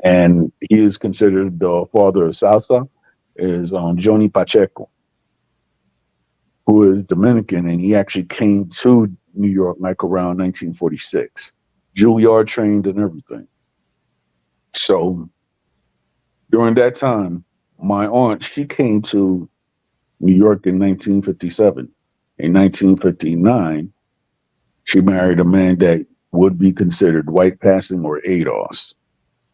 and he is considered the father of salsa, is Johnny Pacheco, who is Dominican, and he actually came to New York like around 1946, Juilliard trained and everything. So during that time, my aunt, she came to New York in 1957. In 1959, she married a man that would be considered white passing or ADOS,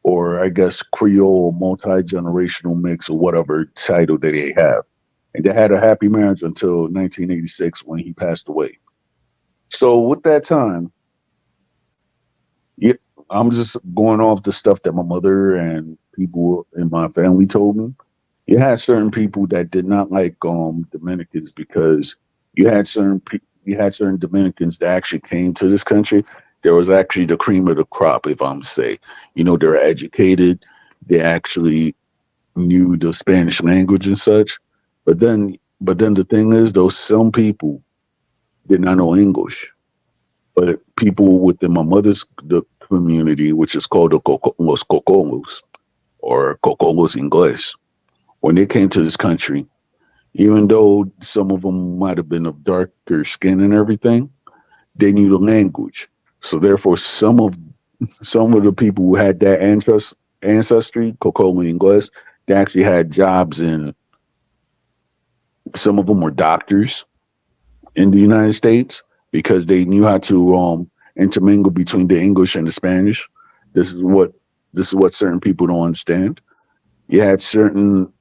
or I guess Creole multi generational mix, or whatever title that they have. And they had a happy marriage until 1986 when he passed away. So with that time, yeah, I'm just going off the stuff that my mother and people in my family told me. You had certain people that did not like Dominicans, because you had certain Dominicans that actually came to this country. There was actually the cream of the crop, if I'm to say. They're educated. They actually knew the Spanish language and such. But then the thing is, though, some people did not know English. But people within my mother's the community, which is called los Cocolos, or Cocolos Ingles, when they came to this country, even though some of them might have been of darker skin and everything, they knew the language. So therefore, some of the people who had that ancestry, Cocolo Ingles, they actually had jobs in. Some of them were doctors in the United States, because they knew how to intermingle between the English and the Spanish. This is what this is what certain people don't understand. You had certain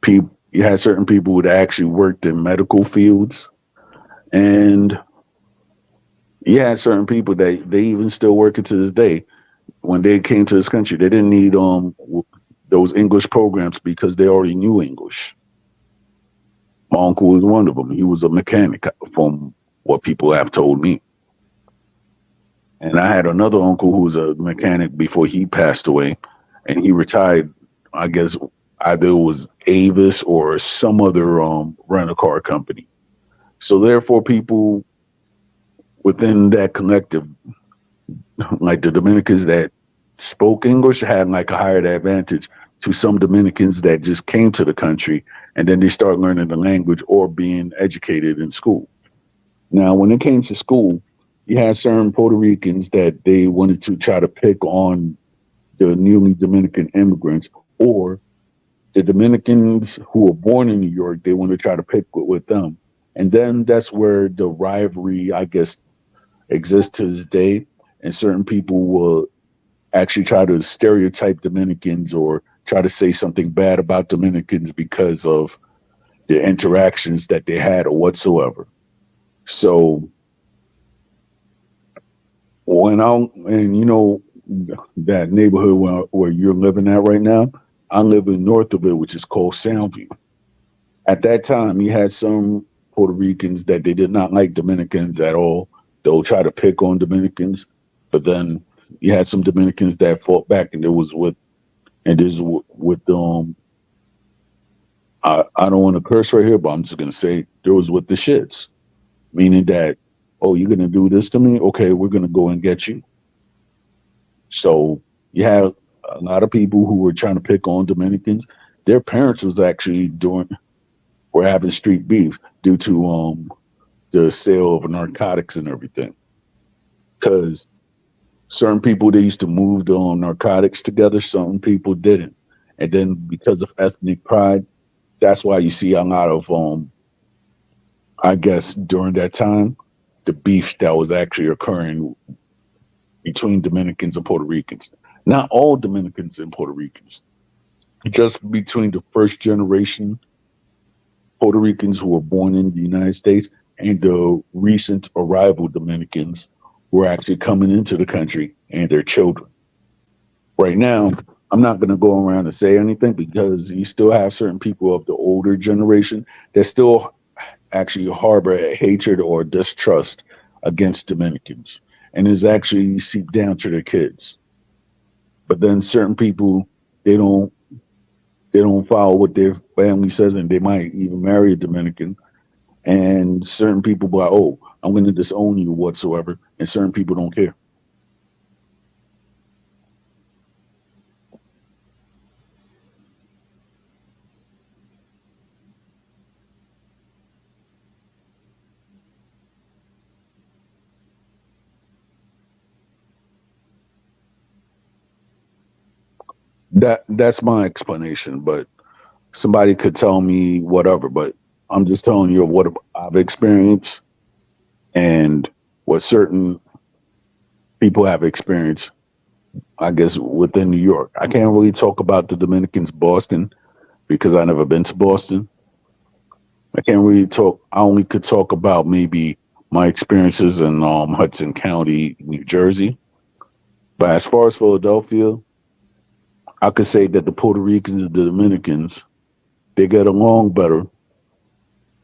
people that actually worked in medical fields, and you had certain people that they even still working to this day. When they came to this country, they didn't need those English programs because they already knew English. My uncle was one of them. He was a mechanic, from what people have told me. And I had another uncle who was a mechanic before he passed away, and he retired. I guess either it was Avis or some other rental car company. So therefore, people within that collective, like the Dominicans that spoke English, had like a higher advantage to some Dominicans that just came to the country and then they start learning the language or being educated in school. Now, when it came to school, you had certain Puerto Ricans that they wanted to try to pick on the newly Dominican immigrants, or the Dominicans who were born in New York, they want to try to pick with them. And then that's where the rivalry, I guess, exists to this day. And certain people will actually try to stereotype Dominicans or try to say something bad about Dominicans because of the interactions that they had or whatsoever. So when I and you know that neighborhood where you're living at right now, I live in north of it, which is called Soundview. At that time, you had some Puerto Ricans that they did not like Dominicans at all. They'll try to pick on Dominicans, but then you had some Dominicans that fought back, and there was with and this is with I don't want to curse right here, but I'm just gonna say there was with the shits, meaning that, oh, you're gonna do this to me? Okay, we're gonna go and get you. So you have a lot of people who were trying to pick on Dominicans. Their parents was actually doing were having street beef due to the sale of narcotics and everything. Because certain people they used to move the narcotics together, some people didn't. And then because of ethnic pride, that's why you see a lot of I guess during that time, the beef that was actually occurring between Dominicans and Puerto Ricans. Not all Dominicans and Puerto Ricans, just between the first generation Puerto Ricans who were born in the United States and the recent arrival Dominicans who are actually coming into the country and their children. Right now, I'm not going to go around and say anything because you still have certain people of the older generation that still actually harbor a hatred or distrust against Dominicans and is actually seeped down to their kids. But then certain people they don't they don't follow what their family says and they might even marry a Dominican. And certain people be like, oh, I'm going to disown you whatsoever, and certain people don't care. That's my explanation, but somebody could tell me whatever. But I'm just telling you what I've experienced and what certain people have experienced. I guess within New York, I can't really talk about the Dominicans Boston because I never been to Boston. I can't really talk. I only could talk about maybe my experiences in Hudson County, New Jersey. But as far as Philadelphia, I could say that the Puerto Ricans and the Dominicans they get along better.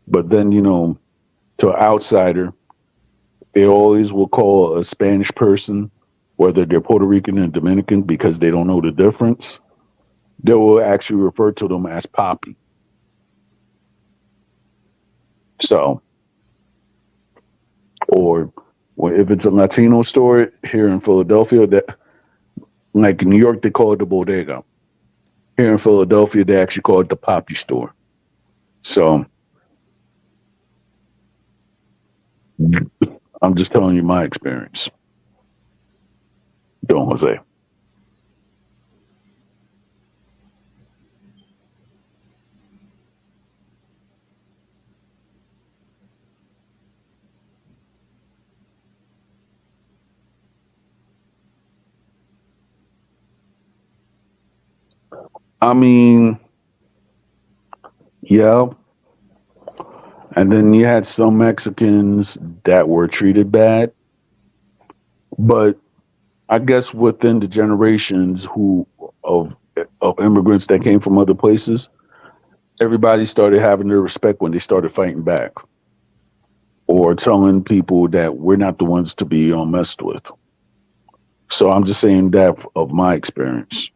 But then to an outsider, they always will call a Spanish person, whether they're Puerto Rican and Dominican, because they don't know the difference. They will actually refer to them as Poppy. So, or if it's a Latino store here in Philadelphia, that like in New York they call it the bodega. Here in Philadelphia they actually call it the Poppy store. So I'm just telling you my experience. Don Jose. I mean, yeah, and then you had some Mexicans that were treated bad, but I guess within the generations who of immigrants that came from other places, everybody started having their respect when they started fighting back or telling people that we're not the ones to be messed with. So I'm just saying that of my experience.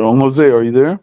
Don Jose, are you there?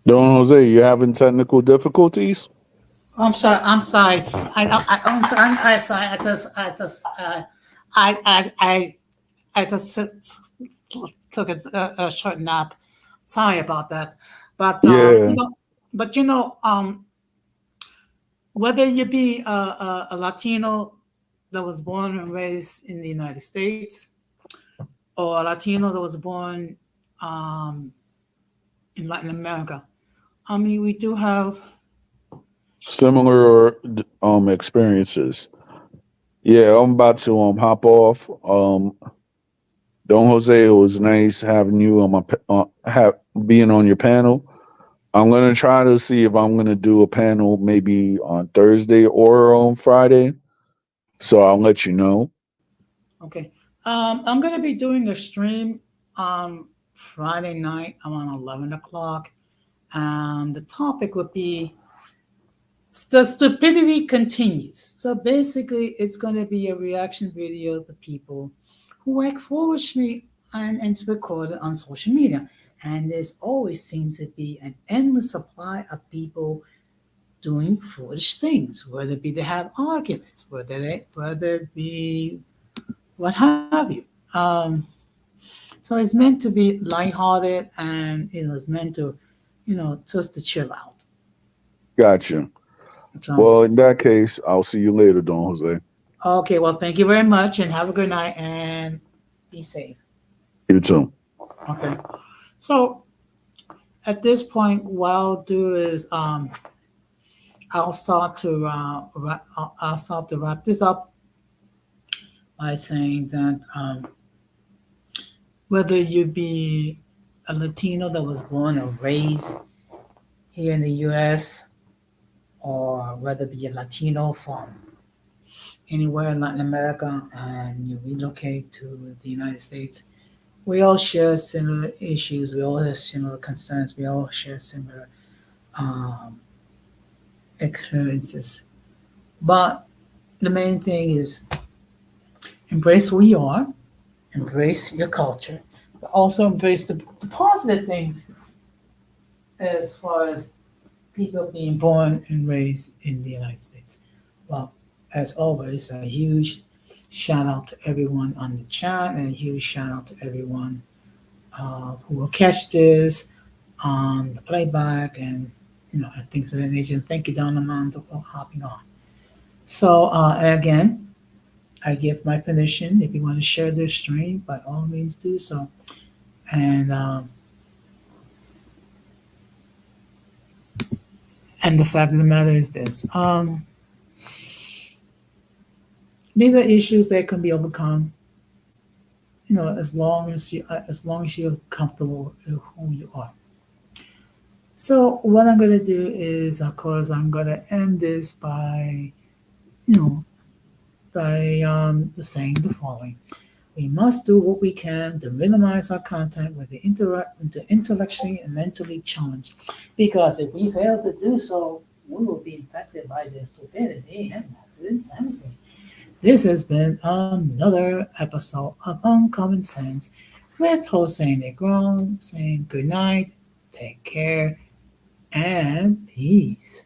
Don Jose, you having technical difficulties? I'm sorry. I'm sorry. I'm sorry. I'm sorry. I, I just took a short nap. Sorry about that. But Yeah. whether you be a Latino that was born and raised in the United States, or a Latino that was born um, in Latin America, I mean, we do have. Similar experiences. Yeah, I'm about to hop off. Don Jose, it was nice having you on have being on your panel. I'm gonna try to see if I'm gonna do a panel maybe on Thursday or on Friday. So I'll let you know. Okay. I'm going to be doing a stream on Friday night around 11 o'clock. And the topic would be the stupidity continues. So basically, it's going to be a reaction video of the people who act foolishly and it's recorded on social media. And there's always seems to be an endless supply of people doing foolish things, whether it be they have arguments, whether it be what have you. So it's meant to be lighthearted and it's meant to, just to chill out. Gotcha. So Well, in that case, I'll see you later, Don Jose. okay, well, thank you very much and have a good night and be safe. You too. Okay. So at this point, what I'll do is I'll start to wrap this up by saying that whether you be a Latino that was born or raised here in the U.S. or whether be a Latino from anywhere in Latin America and you relocate to the United States, we all share similar issues. We all have similar concerns. We all share similar um, experiences. But the main thing is embrace who you are, embrace your culture, but also embrace the positive things as far as people being born and raised in the United States. Well, as always, a huge shout out to everyone on the chat and a huge shout out to everyone who will catch this on the playback and and things of that nature. And thank you, Don Amando, for hopping on. So and again, I give my permission. If you want to share this stream, by all means do so. And the fact of the matter is this: these are issues that can be overcome. As long as you're comfortable with who you are. So what I'm gonna do is, of course, I'm gonna end this you know, by saying the following: We must do what we can to minimize our contact with the intellectually and mentally challenged, because if we fail to do so, we will be infected by their stupidity and massive insanity. This has been another episode of Uncommon Sense with Jose Negron saying good night, take care, and peace.